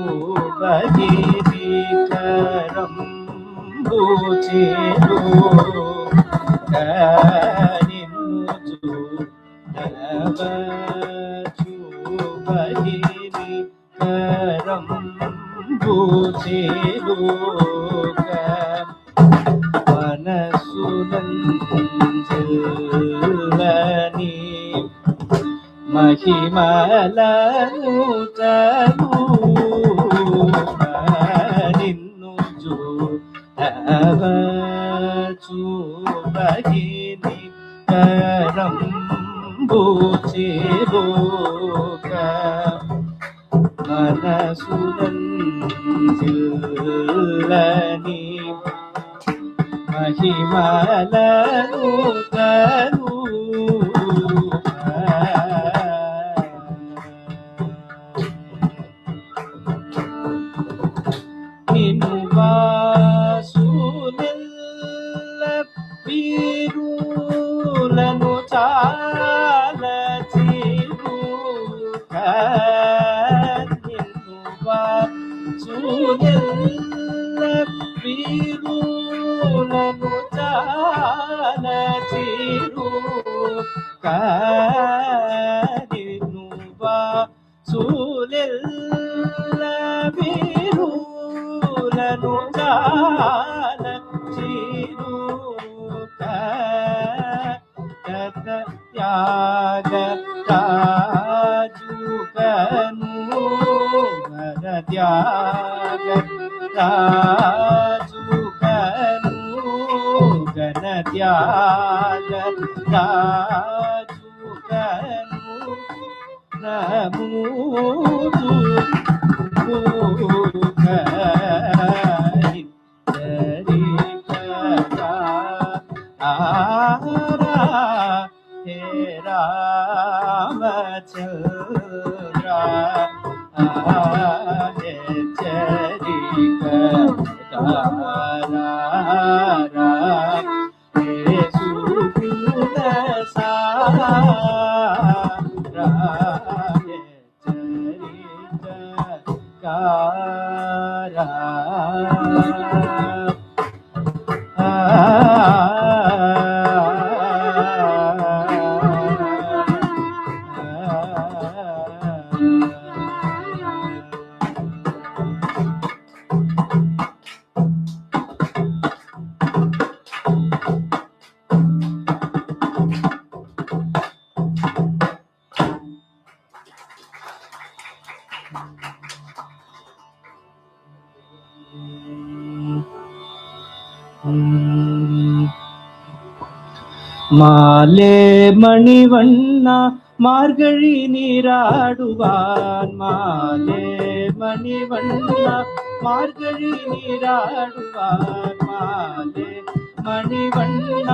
Speaker 1: భగిని కరంబు చేదోక నిన్ను చూడవచ్చు భగిని కరంబు చేదోక మనసులంజలని మహిమలను తలుక నిన్ను చూడవచ్చు భగిని కరంబు చేదోక మనసులంజలని మహిమలను తలుక నిన్ను వాసులెల్ల వీరులను చాల చిరుక నిన్ను వాసులెల్ల వీరులను చాల చిరుక నిన్ను వాసులెల్ల వీరులను చాల చిరుక ತ್ಯಾಗ ರಾಜುಕನು ಘನ ತ್ಯಾಗ ರಾಜುಕನು ಘನ ತ್ಯಾಗ ರಾಜುಕನು ನಮೂದು ಹೇ ರಾಮಚಂದ್ರ ಹೇ ಚರಿಕ ಹೇ ಸುಕೃತ ಸಾರ ಹೇ ಚರಿಕ ಕಾರ மாலே மணிவண்ண மார்கழி நீராடுவான் மாலே மணிவண்ண மார்கழி நீராடுவான் மாலே மணிவண்ண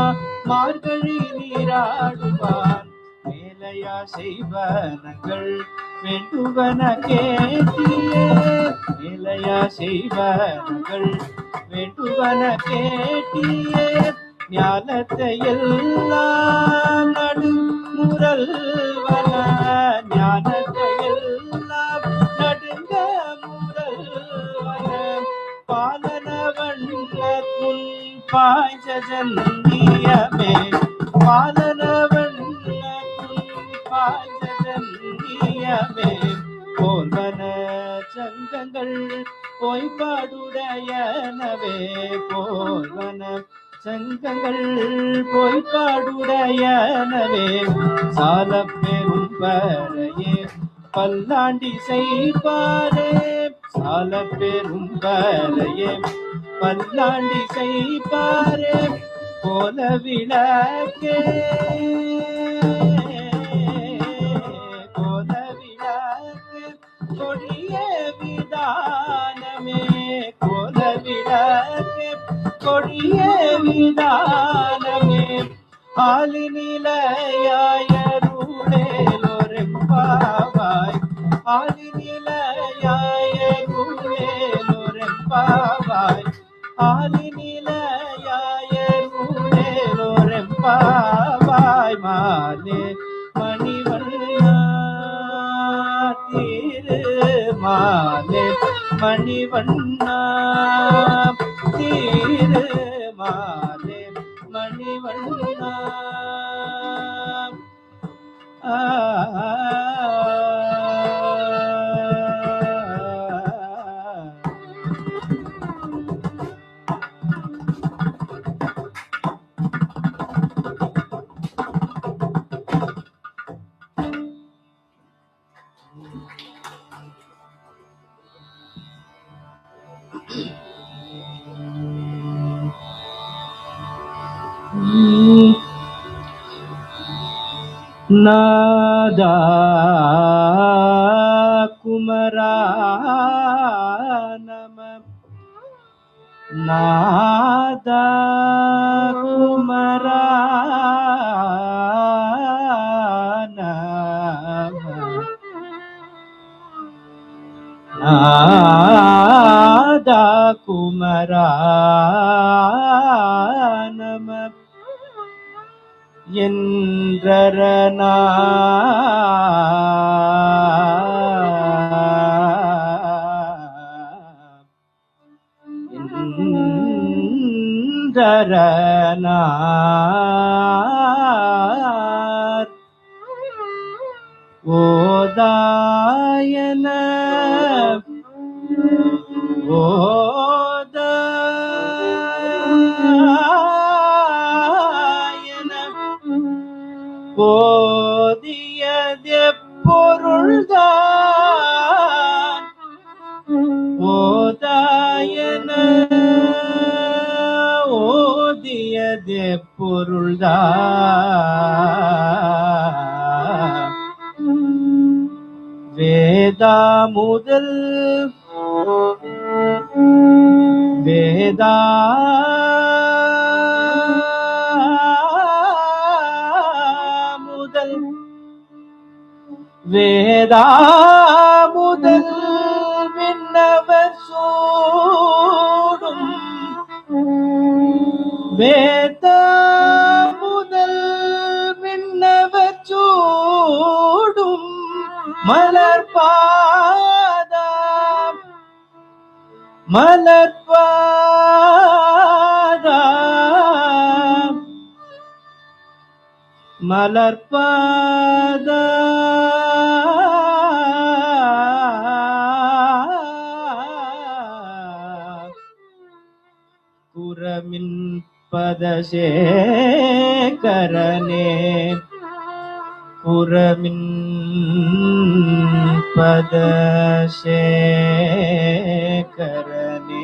Speaker 1: மார்கழி நீராடுவான் மேலையா செய்வனங்கள் வேண்டுவன கேட்டியே மேலையா செய்வனங்கள் வேண்டுவன கேட்டியே ஞானத்தை எல்லாம் நடு முரல்வன ஞானத்தை எல்லாம் நடுங்க முரல்வன பாலனவண்ண முன் பாஞ்சஜன்னியமே பாலனவண்ண முன் பாஞ்சஜன்னியமே போல்வன சங்கங்கள் பொய்பாடுடையனவே போல்வன சங்கங்கள் பொய்பாடுடையனவே சால பெரும் வரையே பல்லாண்டி செய்பாரே சால பெரும் வரையே பல்லாண்டி செய்பாரே போல விளக்கே போல விளக்கே கொடிய விதானமே கோல விளக்கே கொடிய விதானமே ஆலிநிலையாயருளேலோரெம்பாவாய் ஆலிநிலையாயருளேலோரெம்பாவாய் ஆலிநிலையாயருளேலோரெம்பாவாய் மாலே மணிவண்ணா திரு மாலே மணிவண்ணா திரு மாலே மணிவண்ணா ನಾದಾ ಕುಮರಾ ನಮ ನಾದಾ ಕುಮರಾ ನಮ ನಾದಾ ಕುಮರಾ ನಮ என்றரனா என்றரனார் ஓதாயன ஓதாயன போதியதெப்பொருள்தான் ஓதாயன ஓதியதெப்பொருள்தான் வேதா முதல் வேதா முதல் வேதா முதல் விண்ணவர் சூடும் வேதா முதல் விண்ணவர் சூடும் மலர்பாதம் மலர்பாதம் மலர்பாதம் குரமின் பதசேகரனே குரமின் பதசேகரனே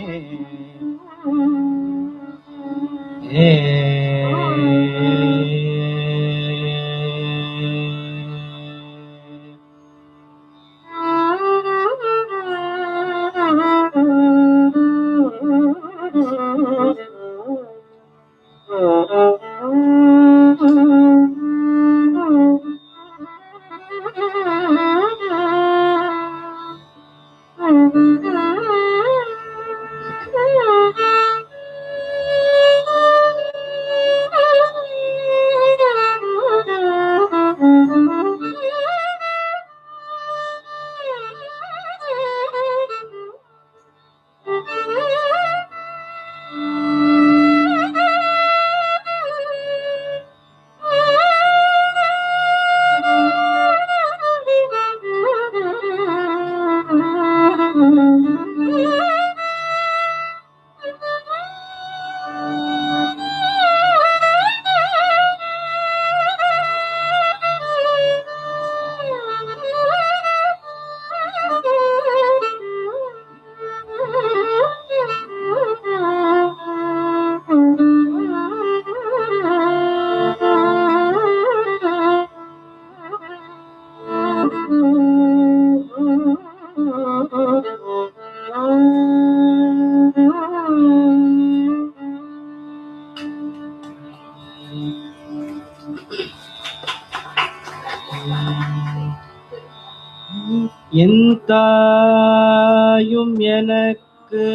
Speaker 1: என் தாயும் எனக்கு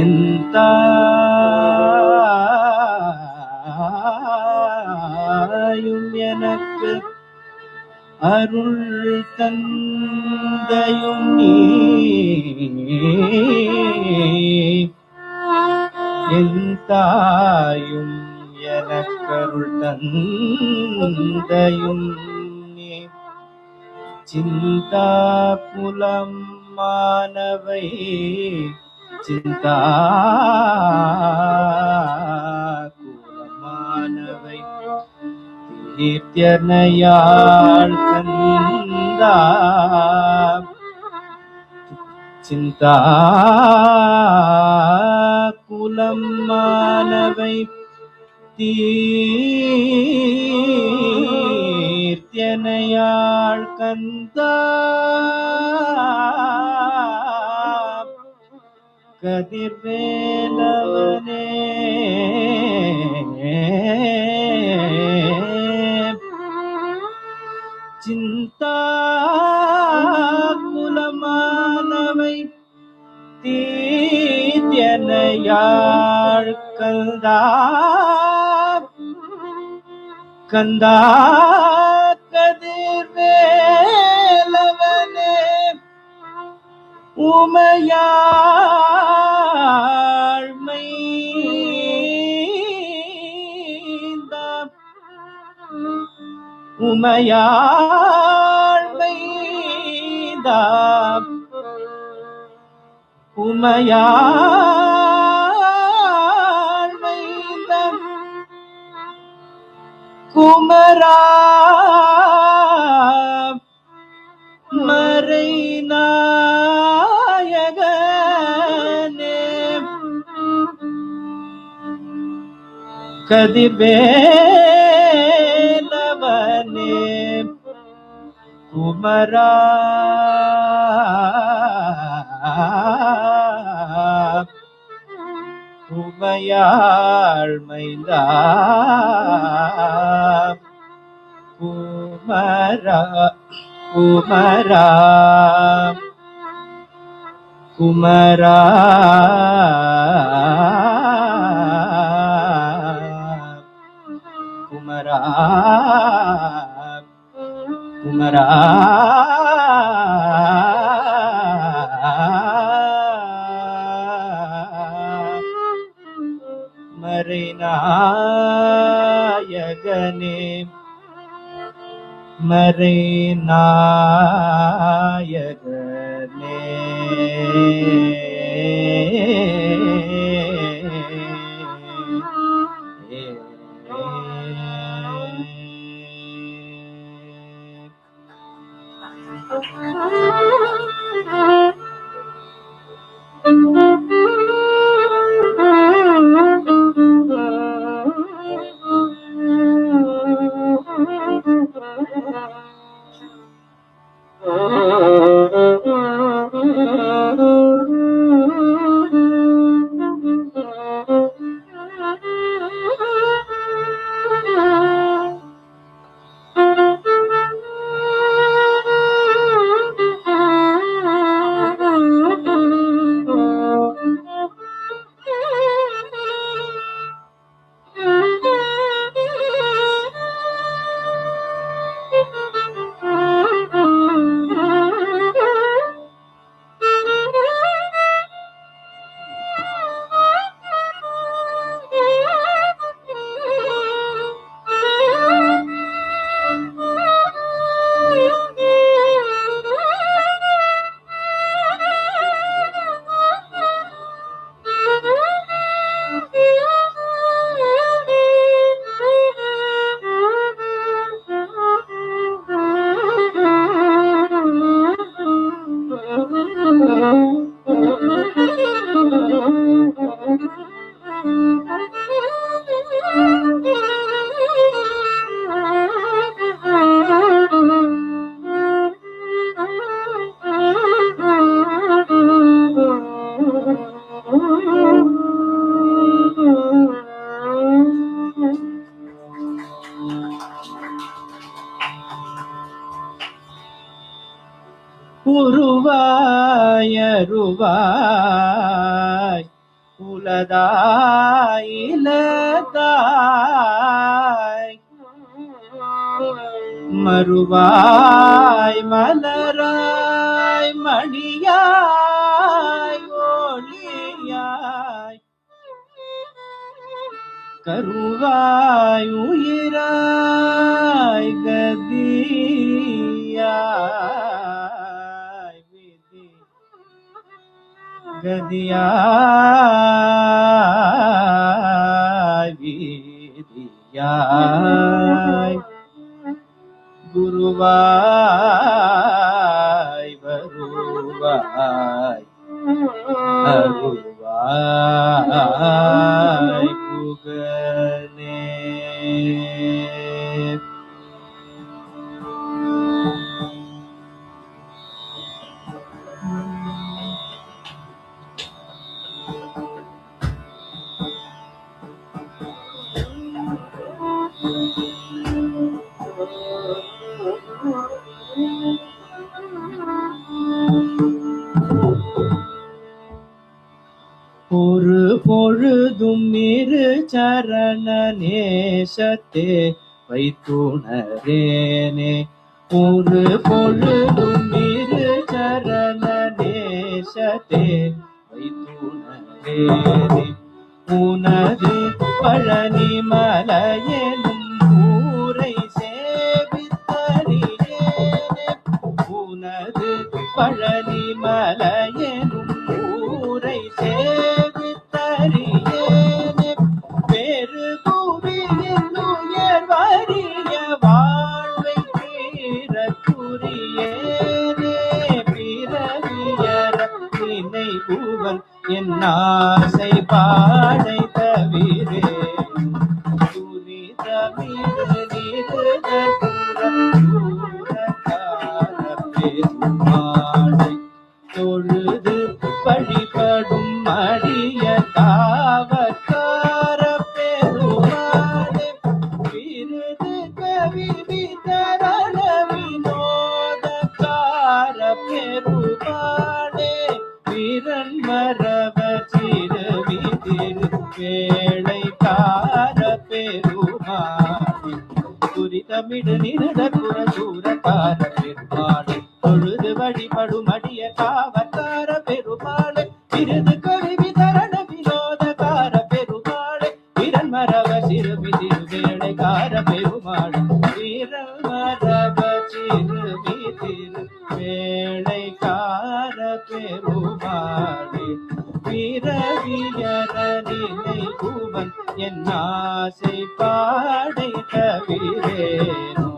Speaker 1: என் தாயும் எனக்கு அருள் தந்தையும் நீ என் தாயும் எனக்கருள் தந்தையும் நீ சிந்தா புலம் மானவை சிந்தா குலமானவை தீர்த்தியனையாள் கந்தா சிந்தா குலம் மானவை தீர்த்தியனையாள் கந்தா கதிர்வேலவனே சிந்தா குலமானவை தீர்த்தியனையாள் கந்தா கந்தா கதிர்வேலவனே உமையாள் மைந்தா உமையாள் மைந்தா உமையாள் மைந்தா குமரா மறை நாயகனே கதிர்வேலவனே குமரா உமையாள் மைந்தா குமரா குமரா குமரா குமரா குமரா மறைநாயகனே மறைநாயகனே உருவாய் அருவாய் உலதாய் இலதாய் மறுவாய் மலராய் மணியாய் ஒளியாய் கருவாய் உயிராய் கதியாய் விதி கதியாய் விதியாய் குருவாய் வருவாய் அருவாய் புகனே ஒரு பொழுதும் இரு சரண நேசத்தே வைத்துணரேனே ஒரு பொழுதும் இரு சரண நேசத்தே வைத்துணரேனே உனது பழனி மலையெனும் ஊரை சேவித்தறியேனே உனது பழனி மலையெனும் ஊரை சேவித்தறியேனே வேறு பூவியின் உயர் வரி ஆசை பாடை தவிரே துரிதமிடு பெருமாளை தொழுது வழிபடும் அடிய காவற்கார பெருமாளே விருது கவி விதரண வினோதக்கார பெருமாளே வீரன் மரப சிறுவி திருவேளைக்கார பெருமாளே துரிதமிடு நிரடபுர சூரக்கார பெருமாளே தொழுது வழிபடும் அடிய காவற்கார பெருமாளே விருது கவி விதரண வினோதக்கார பெருமாளே வீரன் மரப சிறுவி திருவேளைக்கார பெருமாளே வீரன் மரப சிறுவி திருவேளைக்கார பெருமாளே வீரவியர நினைவுவன் என் ஆசை பாடை தவிரேனோ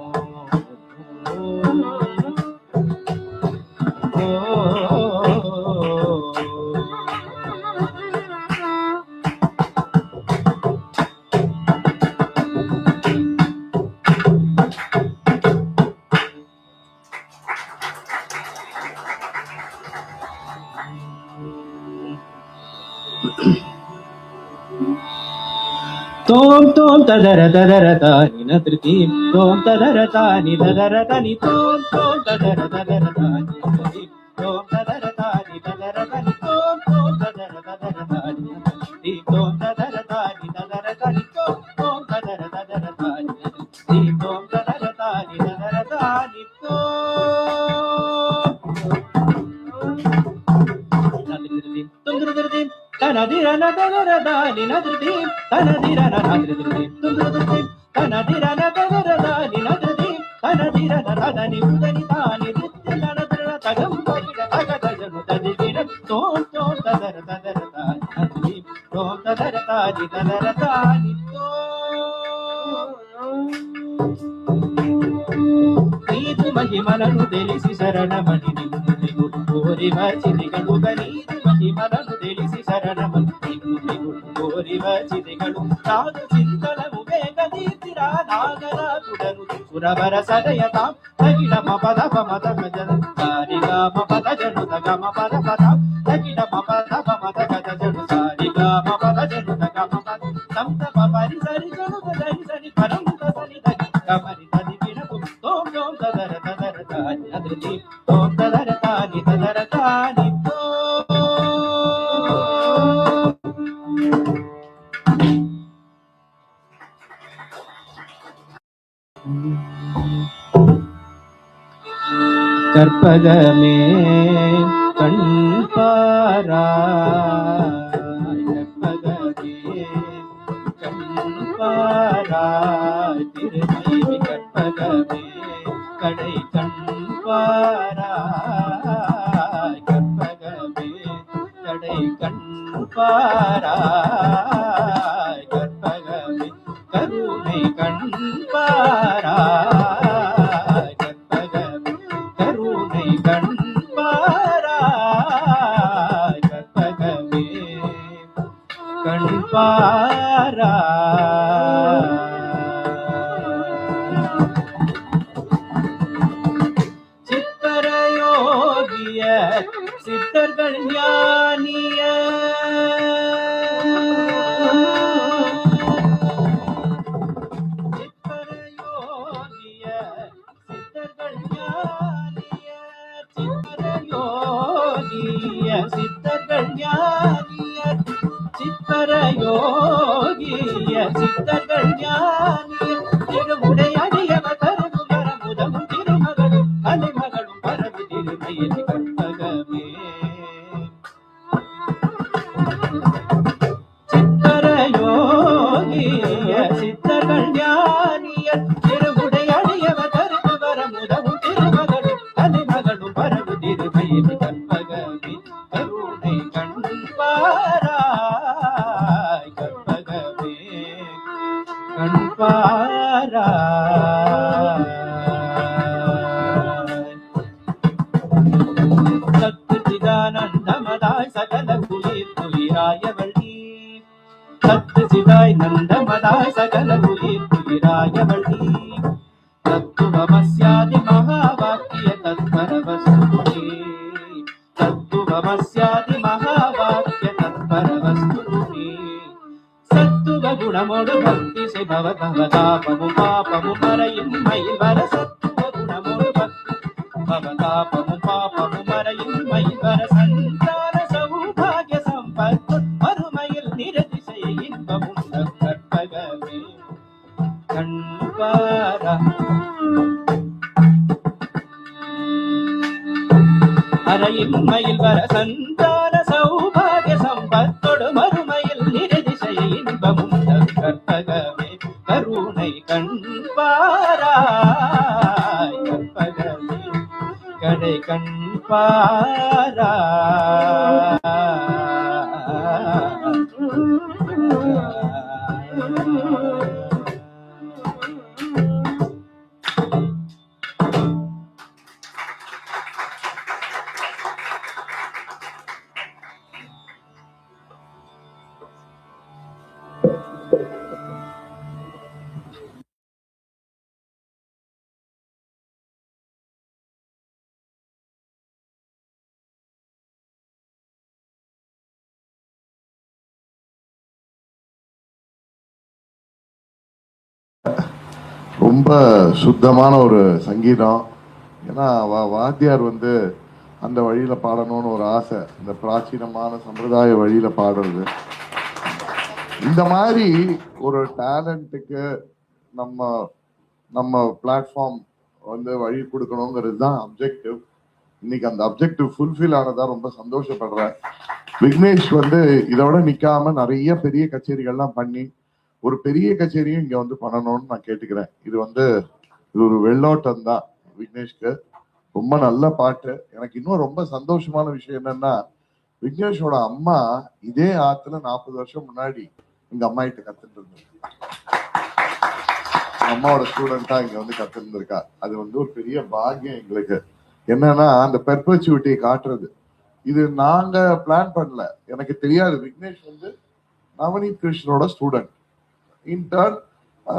Speaker 1: தோம் தோம் ததர ததர தானி நதிருதி தோம் ததர தானி ததர தனி தோம் தோம் ததர ததர தானி நதிருதி தோம் ததர தானி ததர தனி தோம் தோம் ததர ததர தானி நதிருதி தோம் ததர தானி ததர தனி தோம் தோம் ததர ததர தானி நதிருதி தோம் ததர தானி ததர தானி தோம் நதிருதி துங்குருதி தனதிரன ததர தானி நதிருதி தனதிரன நதிருதி துங்குருதி தனதிரன ததர தானி நதிருதி தனதிரன ததனி உதனி தானி ரித்தனதர தகம் பரிட தகதஜனு ததிவிர தோம் தோம் ததர ததர தானி நதிருதி தோம் ததர தானி ததர தானி ನೀದು ಮಹಿಮನನು ತಿಳಿಸಿ ಶರಣಮಣಿ ನಿಮ್ಮುದಿಗು ಕೋರಿವ ಚಿತಿಗಳು ನೀದು ಮಹಿಮನನು ತಿಳಿಸಿ ಶರಣಮಣಿ ನಿಮ್ಮುದಿಗು ಕೋರಿವ ಚಿತಿಗಳು ನಾದು ಚಿಂತನವು ಬೇಗ ನೀತಿರ ನಾಗರ ಕುಡನು ಸುರವರ ಸದಯತ ತಗಿಡಮ ಪದ ಪಮದ ಗಜನ ಸಾರಿಗಾಮ ಪದ ಜನು ತಗಮ ಪದ ಪದ ತಗಿಡಮ ಪದ ಪಮದ ಗಜ ಜನು ಸಾರಿಗಾಮ ಪದ ಜನು ತಗಮ ಪದ ಸಂತಪ ಪರಿ ಸರಿ ಜನು ಸರಿ ಸರಿ ಪರಂತ ಸರಿ ತಗಿ ಕಮರಿ ತದಿ ಗಿಡಕು ತೋಂ ತೋಂ ತದರ ತದರ ತಾನಿ ನದಿರುದಿ ತೋಂ ತದರ ತಾನಿ ತದರ ತಾನಿ கற்பகமே கண்பாராய் கற்பகமே கண்பாராய் திருநீவி கற்பகமே கடை கண்பாராய் கற்பகமே கடை கண்பாராய் கற்பகமே கருணை கண்பாராய் கற்பகமே கருணை கண்பாராய் கற்பகமே கண்பாராய் சித்தரயோகிய சித்தர்கள் ஞானிய சித்தரயோகிய சித்தர்கள் ஞானிய சித்தரயோகிய சித்தர்கள் ஞானிய சித்தரயோகிய சித்தர்கள் ஞானிய திருவுடையடியவ கருது வரமுதமும் திருமகளும் அலைமகளும் பரவு திருமையில் கற்பகமே சித்தரயோகிய சித்தர்கள் ஞானிய திருவுடையடியவ கருது வரமுதமும் திருமகளும் அலைமகளும் பரவு திருமையில் கற்பகமே கருணை கண்பாராய் கற்பகமே கண்பாராய் சத்து சிதானந்தமதாய் சகல குளிர் குளிரா சிதாய் நந்தமதாய் சகல உயிர் துயிராயவழி தத்துவமஸ்யாதி மகாவாக்கிய தத்பர வஸ்துனே தத்துவமஸ்யாதி மகாவாக்கிய தத்பர வஸ்துனே சத்துவ குணமோடு பக்தி சிவவ பவதாபமு பாபமு மறையும் மயில் வர சத்துவ குணமோடு பக்தி பவதாபமு பாபமு மறையும் மயில் வர சந்தான சௌபாகிய சம்பத்து மறுமையில் நிரதிசய இன்பமுண்ட கற்பகமே கண்பாரா அறையில் மயில் வர சந்தான சௌபாகிய சம்பத்தோடு மறுமையில் நிரதிசய இன்பமுண்ட கற்பகமே கருணை கண்பாராய் கற்பகமே கடை கண்பாரா
Speaker 2: ரொம்ப சுத்தமான ஒரு சங்கீதம். ஏன்னா வாத்தியார் வந்து அந்த வழியில பாடணும்னு ஒரு ஆசை, இந்த பிராச்சீனமான சம்பிரதாய வழியில பாடுறது. இந்த மாதிரி ஒரு டேலண்ட்டுக்கு நம்ம நம்ம பிளாட்ஃபார்ம் வந்து வழி கொடுக்கணுங்கிறது தான் அப்ஜெக்டிவ். இன்னைக்கு அந்த அப்ஜெக்டிவ் ஃபுல்ஃபில் ஆனதா ரொம்ப சந்தோஷப்படுறேன். விக்னேஷ் வந்து இதோட நிக்காம நிறைய பெரிய கச்சேரிகள்லாம் பண்ணி ஒரு பெரிய கச்சேரியும் இங்க வந்து பண்ணணும்னு நான் கேட்டுக்கிறேன். இது ஒரு வெள்ளோட்டம் தான் விக்னேஷ்க்கு. ரொம்ப நல்ல பாட்டு. எனக்கு இன்னும் ரொம்ப சந்தோஷமான விஷயம் என்னன்னா, விக்னேஷோட அம்மா இதே ஆத்துல 40 வருஷம் முன்னாடி எங்க அம்மா கிட்ட கத்துட்டு இருந்திருக்கா. அம்மாவோட ஸ்டூடெண்டா இங்க வந்து கத்துருந்துருக்கா. அது வந்து ஒரு பெரிய பாக்கியம் எங்களுக்கு. என்னன்னா அந்த பெர்பச்சுவிட்டியை காட்டுறது. இது நாங்க பிளான் பண்ணல, எனக்கு தெரியாது. விக்னேஷ் வந்து நவநீத் கிருஷ்ணனோட ஸ்டூடெண்ட். இன்டர்ன்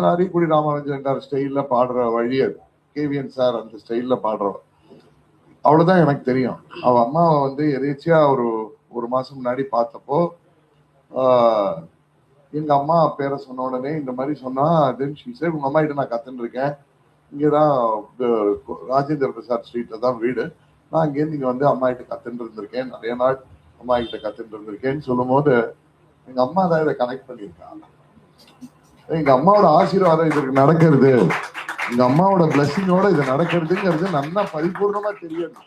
Speaker 2: அரிக்குடி ராமானுஜன் ஸ்டைல்ல பாடுற வழி அது. கேவிஎன் சார் அந்த ஸ்டைல்ல பாடுறவர். அவ்வளவுதான் எனக்கு தெரியும். அவ அம்மாவை வந்து எதேச்சியா ஒரு மாசம் முன்னாடி பார்த்தப்போ எங்க அம்மா பேரை சொன்ன உடனே இந்த மாதிரி சொன்னா, உங்க அம்மா கிட்ட நான் கத்துன்னு இருக்கேன், இங்கதான் ராஜேந்திர பிரசாத் ஸ்ட்ரீட்ல தான் வீடு, நான் அங்கேருந்து இங்க வந்து அம்மா கிட்ட கத்துட்டு இருந்திருக்கேன், நிறைய நாள் அம்மா கிட்ட கத்துட்டு இருந்திருக்கேன்னு சொல்லும் போது எங்க அம்மா தான் இதை கனெக்ட் பண்ணியிருக்காங்க. எங்க அம்மாவோட ஆசீர்வாதம் இதற்கு நடக்கிறது, எங்க அம்மாவோட பிளஸிங்கோட இது நடக்கிறதுங்கிறது நல்லா பரிபூர்ணமா தெரியும்.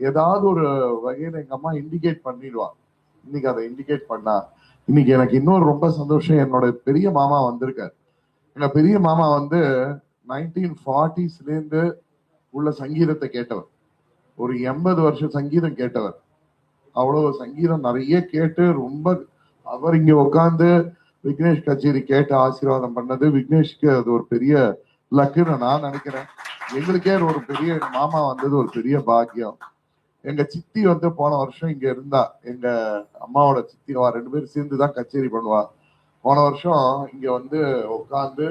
Speaker 2: ஏதாவது ஒரு வகையில எங்க அம்மா இண்டிகேட் பண்ணிடுவா. இன்னைக்கு அதை இண்டிகேட் பண்ணா இன்னைக்கு எனக்கு இன்னொரு ரொம்ப சந்தோஷம். என்னோட பெரிய மாமா வந்திருக்காரு. எங்க பெரிய மாமா வந்து 1940s உள்ள சங்கீதத்தை கேட்டவர். ஒரு 80 வருஷம் சங்கீதம் கேட்டவர். அவ்வளவு சங்கீதம் நிறைய கேட்டு ரொம்ப அவர் இங்க உட்காந்து விக்னேஷ் கச்சேரி கேட்டு ஆசீர்வாதம் பண்ணது விக்னேஷ்க்கு அது ஒரு பெரிய லக்குன்னு நான் நினைக்கிறேன். எங்களுக்கே ஒரு பெரிய மாமா வந்தது ஒரு பெரிய பாக்கியம். எங்க சித்தி வந்து போன வருஷம் இங்க இருந்தா. எங்க அம்மாவோட சித்தி அவ 2 பேரும் சேர்ந்துதான் கச்சேரி பண்ணுவா. போன வருஷம் இங்க வந்து உட்காந்து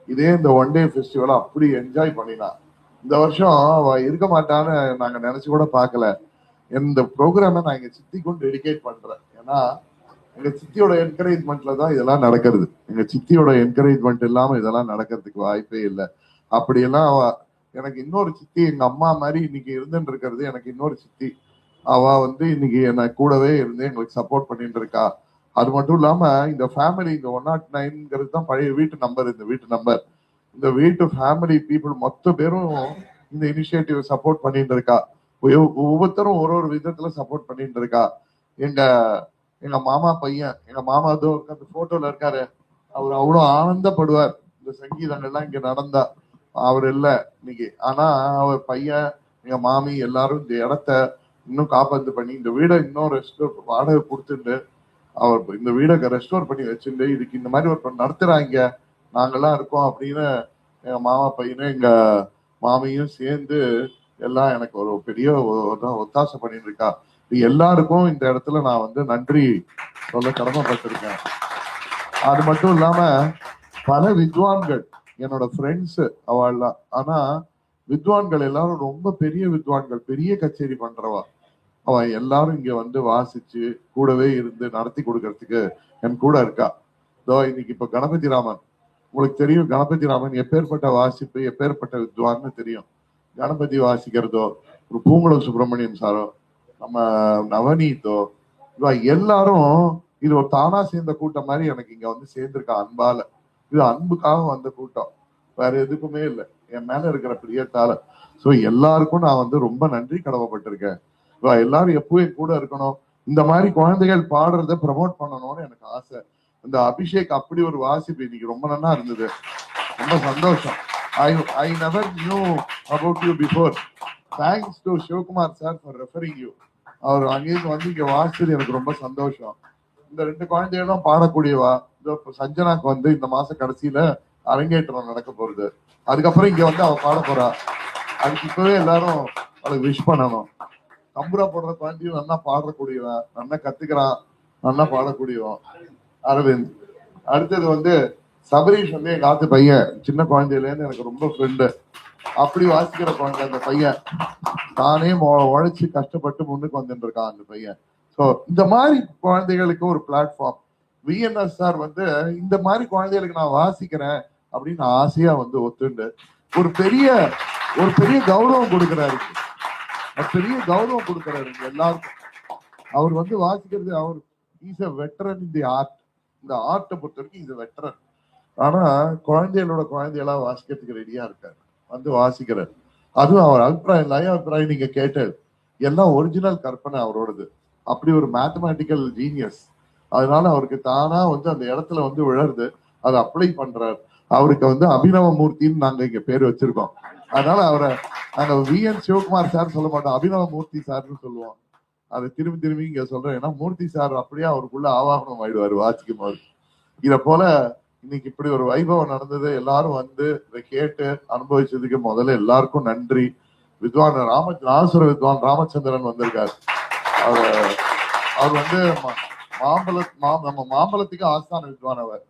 Speaker 2: இதே இந்த ஒன் டே ஃபெஸ்டிவலை அப்படி என்ஜாய் பண்ணினா. இந்த வருஷம் அவ இருக்க மாட்டான்னு நாங்க நினைச்சு கூட பார்க்கல. இந்த ப்ரோக்ராமை நான் எங்க சித்திக்கும் டெடிகேட் பண்றேன். ஏன்னா எங்க சித்தியோட என்கரேஜ்மெண்ட்ல தான் இதெல்லாம் நடக்கிறது. எங்க சித்தியோட என்கரேஜ்மெண்ட் இல்லாம இதெல்லாம் நடக்கிறதுக்கு வாய்ப்பே இல்லை. அப்படியெல்லாம் அவ எனக்கு இன்னொரு சித்தி, எங்க அம்மா மாதிரி இன்னைக்கு இருந்துட்டு இருக்கிறது எனக்கு இன்னொரு சித்தி. அவ வந்து இன்னைக்கு என்ன கூடவே இருந்து எங்களுக்கு சப்போர்ட் பண்ணிட்டு இருக்கா. அது மட்டும் இல்லாம இந்த ஃபேமிலி, இந்த 109ங்கிறது தான் பழைய வீட்டு நம்பர். இந்த வீட்டு ஃபேமிலி பீப்புள் மொத்த பேரும் இந்த இனிஷியேட்டிவ் சப்போர்ட் பண்ணிட்டு இருக்கா. ஒவ்வொருத்தரும் ஒரு விதத்துல சப்போர்ட் பண்ணிட்டு இருக்கா. எங்க மாமா பையன், எங்க மாமா அந்த போட்டோல இருக்காரு, அவர் அவ்வளவு ஆனந்தப்படுவார் இந்த சங்கீதங்கள்லாம் இங்க நடந்தா. அவர் இல்லை இன்னைக்கு. ஆனா அவர் பையன், எங்க மாமி எல்லாரும் இந்த இடத்த இன்னும் காப்பாத்து பண்ணி இந்த வீடை இன்னும் வாடகை கொடுத்துட்டு அவர் இந்த வீடை ரெஸ்டோர் பண்ணி வச்சுட்டு இதுக்கு இந்த மாதிரி ஒரு நடத்துறாங்க, நாங்கெல்லாம் இருக்கோம் அப்படின்னு எங்க மாமா பையனும் எங்க மாமியும் சேர்ந்து எல்லாம் எனக்கு ஒரு பெரிய ஒத்தாசை பண்ணிட்டு இருக்கா. எல்லாருக்கும் இந்த இடத்துல நான் வந்து நன்றி சொல்ல கடமைப்பட்டிருக்கேன். அது மட்டும் இல்லாம பல வித்வான்கள் என்னோட ஃப்ரெண்ட்ஸ் அவள்லாம். ஆனா வித்வான்கள் எல்லாரும் ரொம்ப பெரிய வித்வான்கள், பெரிய கச்சேரி பண்றவா. அவ எல்லாரும் இங்க வந்து வாசிச்சு கூடவே இருந்து நடத்தி கொடுக்கறதுக்கு என் கூட இருக்கா. இதோ இன்னைக்கு இப்ப கணபதி ராமன், உங்களுக்கு தெரியும் கணபதி ராமன் எப்பேற்பட்ட வாசிப்பு, எப்பேற்பட்ட வித்வான்னு தெரியும். கணபதி வாசிக்கிறதோ, ஒரு பூங்குளம் சுப்பிரமணியம் சாரோ, நம்ம நவநீத்தோ, எல்லாரும் இது ஒரு தானா சேர்ந்த கூட்டம் மாதிரி எனக்கு இங்க வந்து சேர்ந்திருக்கா அன்பால. இது அன்புக்காக வந்த கூட்டம், வேற எதுக்குமே இல்லை, என் மேல இருக்கிற பிரியத்தால. சோ எல்லாருக்கும் நான் வந்து ரொம்ப நன்றி கடமைப்பட்டிருக்கேன். எல்லாரும் எப்பவும் கூட இருக்கணும். இந்த மாதிரி குழந்தைகள் பாடுறத ப்ரமோட் பண்ணணும்னு எனக்கு ஆசை. இந்த அபிஷேக் அப்படி ஒரு வாசிப்பு இன்னைக்கு ரொம்ப நல்லா இருந்தது, ரொம்ப சந்தோஷம். I never knew about you before. Thanks to Sivakumar sir for referring you. அவர் அங்கேயிருந்து வந்து இங்க வாசிச்சது எனக்கு ரொம்ப சந்தோஷம். இந்த 2 குழந்தைகளும் பாடக்கூடியவா. சஞ்சனாக்கு வந்து இந்த மாசம் கடைசியில அரங்கேற்றம் நடக்க போறது. அதுக்கப்புறம் இங்க வந்து அவ பாட போறா. அதுக்கு இப்பவே எல்லாரும் அவளுக்கு விஷ் பண்ணணும். தம்புரா போடுற குழந்தையும் நல்லா பாடக்கூடியவன், நல்லா கத்துக்கிறான், நல்லா பாடக்கூடியவன் அரவிந்த். அடுத்தது வந்து சபரீஷ் வந்து எங்க ஆத்து பையன், சின்ன குழந்தையில இருந்து எனக்கு ரொம்ப ஃப்ரெண்டு. அப்படி வாசிக்கிற குழந்தை அந்த பையன், தானே உழைச்சு கஷ்டப்பட்டு முன்னுக்கு வந்துட்டு இருக்கான் அந்த பையன். ஸோ இந்த மாதிரி குழந்தைகளுக்கு ஒரு பிளாட்ஃபார்ம். விஎன்எஸ் சார் வந்து இந்த மாதிரி குழந்தைகளுக்கு நான் வாசிக்கிறேன் அப்படின்னு ஆசையா வந்து ஒத்துண்டு ஒரு பெரிய கௌரவம் கொடுக்கிறாரு, பெரிய கௌரவம் கொடுக்கிறாரு எல்லாருக்கும். அவர் வந்து வாசிக்கிறது, அவர் is a veteran in the art. இந்த ஆர்ட்டை பொறுத்த வரைக்கும் இஸ் எ வெட்டரன். ஆனா குழந்தைகளா வாசிக்கிறதுக்கு ரெடியா இருக்காரு, வந்து வாசிக்கிறார். அதுவும் அவர் அபிப்பிராயம், லய அபிப்பிராயம் நீங்க கேட்டது எல்லாம் ஒரிஜினல் கற்பனை அவரோடது. அப்படி ஒரு மேத்தமேட்டிக்கல் ஜீனியஸ். அதனால அவருக்கு தானா வந்து அந்த இடத்துல வந்து விழருது, அதை அப்ளை பண்றாரு. அவருக்கு வந்து அபிநவ மூர்த்தின்னு நாங்க இங்க பேர் வச்சிருக்கோம். அதனால அவரை நாங்க விஎன் சிவகுமார் சார் சொல்ல மாட்டோம், அபிநவ மூர்த்தி சார்னு சொல்லுவோம். அதை திரும்பி இங்க சொல்றேன், ஏன்னா மூர்த்தி சார் அப்படியே அவருக்குள்ள ஆவாகனம் ஆயிடுவாரு வாசிக்கும் போது. இதை போல இன்னைக்கு இப்படி ஒரு வைபவம் நடந்தது, எல்லாரும் வந்து இதை கேட்டு அனுபவிச்சதுக்கு முதல்ல எல்லாருக்கும் நன்றி. வித்வான் நாசுர வித்வான் ராமச்சந்திரன் வந்திருக்காரு. அவர் வந்து நம்ம மாம்பழத்துக்கு ஆஸ்தான வித்வான். அவர்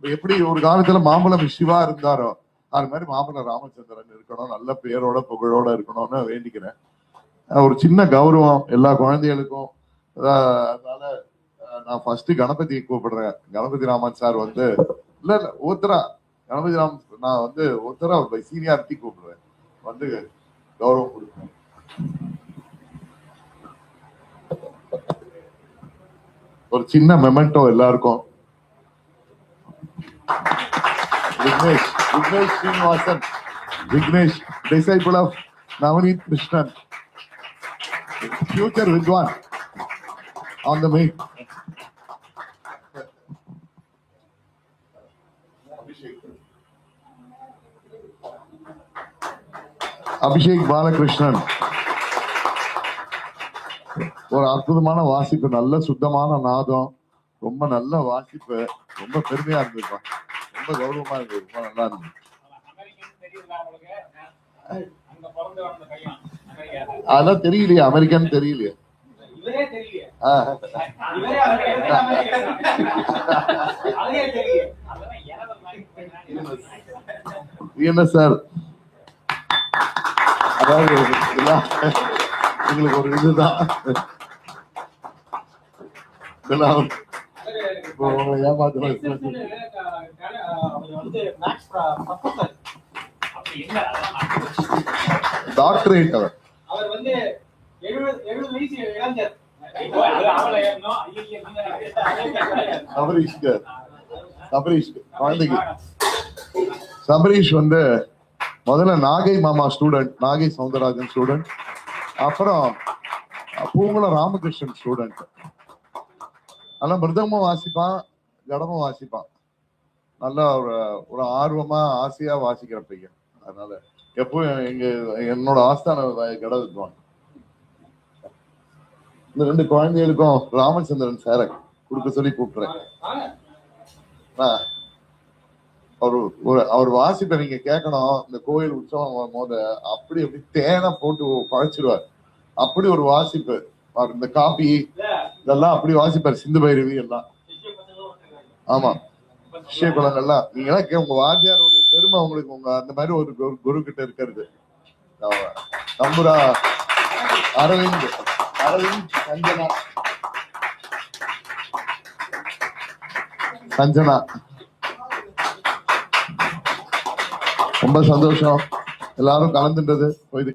Speaker 2: எப்படி ஒரு காலத்துல மாம்பழம் சிவா இருந்தாரோ அது மாதிரி மாம்பழம் ராமச்சந்திரன் இருக்கணும், நல்ல பேரோட புகழோட இருக்கணும்னு வேண்டிக்கிறேன். ஒரு சின்ன கௌரவம் எல்லா குழந்தைகளுக்கும். அதனால நான் ஃபர்ஸ்ட் கணபதியை கூப்பிடுறேன். கணபதி ராமன் சார் வந்து இல்ல ஒருத்தரா கணபதி ராம், நான் வந்து ஒருத்தரா பை சீனியாரிட்டி கூப்பிடுறேன், வந்து கௌரவம் கொடுப்பேன். ஒரு சின்ன மெமெண்டோ எல்லாருக்கும். Vignesh Srinivasan, Vignesh disciple of Navneet Krishnan, future வித்வான் on the mic. Abhishek Balakrishnan, ஒரு அற்புதமான வாசிப்பு, நல்ல சுத்தமான நாதம், ரொம்ப நல்ல வாசிப்பு, ரொம்ப பெருமையா இருந்திருப்பா, ரொம்ப கௌரவமா இருந்தது, ரொம்ப நல்லா இருந்தது. அதான் தெரியலையே, அமெரிக்கன் தெரியலையே. என்ன சார், அதாவது எங்களுக்கு ஒரு இதுதான் டாக்டரேட். அவர் வந்து 70 வயசு இளைஞர். சபரீஷ் வந்து முதல்ல நாகை மாமா ஸ்டூடெண்ட், நாகை சவுந்தரராஜன் ஸ்டூடெண்ட், அப்புறம் பூங்குளம் ராமகிருஷ்ணன் ஸ்டூடெண்ட். நல்லா மிருதமும் வாசிப்பான், கடமும் வாசிப்பான். நல்லா ஒரு ஆர்வமா ஆசையா வாசிக்கிற பையன். அதனால எப்பவும் என்னோட ஆஸ்தான கட வித்வான். இந்த 2 குழந்தைகளுக்கும் ராமச்சந்திரன் சார கொடுக்க சொல்லி கூப்பிடுறேன். அவர் வாசிப்பை நீங்க கேட்கணும். இந்த கோயில் உற்சவம் போது அப்படி தேனை போட்டு பழச்சிருவார். அப்படி ஒரு வாசிப்பு. இந்த காபி இதெல்லாம் அப்படி வாசிப்பார், சிந்து பைரவி எல்லாம். ஆமா, சிஷ்ய குலங்கள்லாம் நீங்களாம் உங்க வாத்தியாரோட பெருமை உங்களுக்கு உங்க அந்த மாதிரி ஒரு குரு கிட்ட இருக்கிறது. தம்புரா அரவிந்த் சஞ்சனா ரொம்ப சந்தோஷம் எல்லாரும் கலந்துன்றது.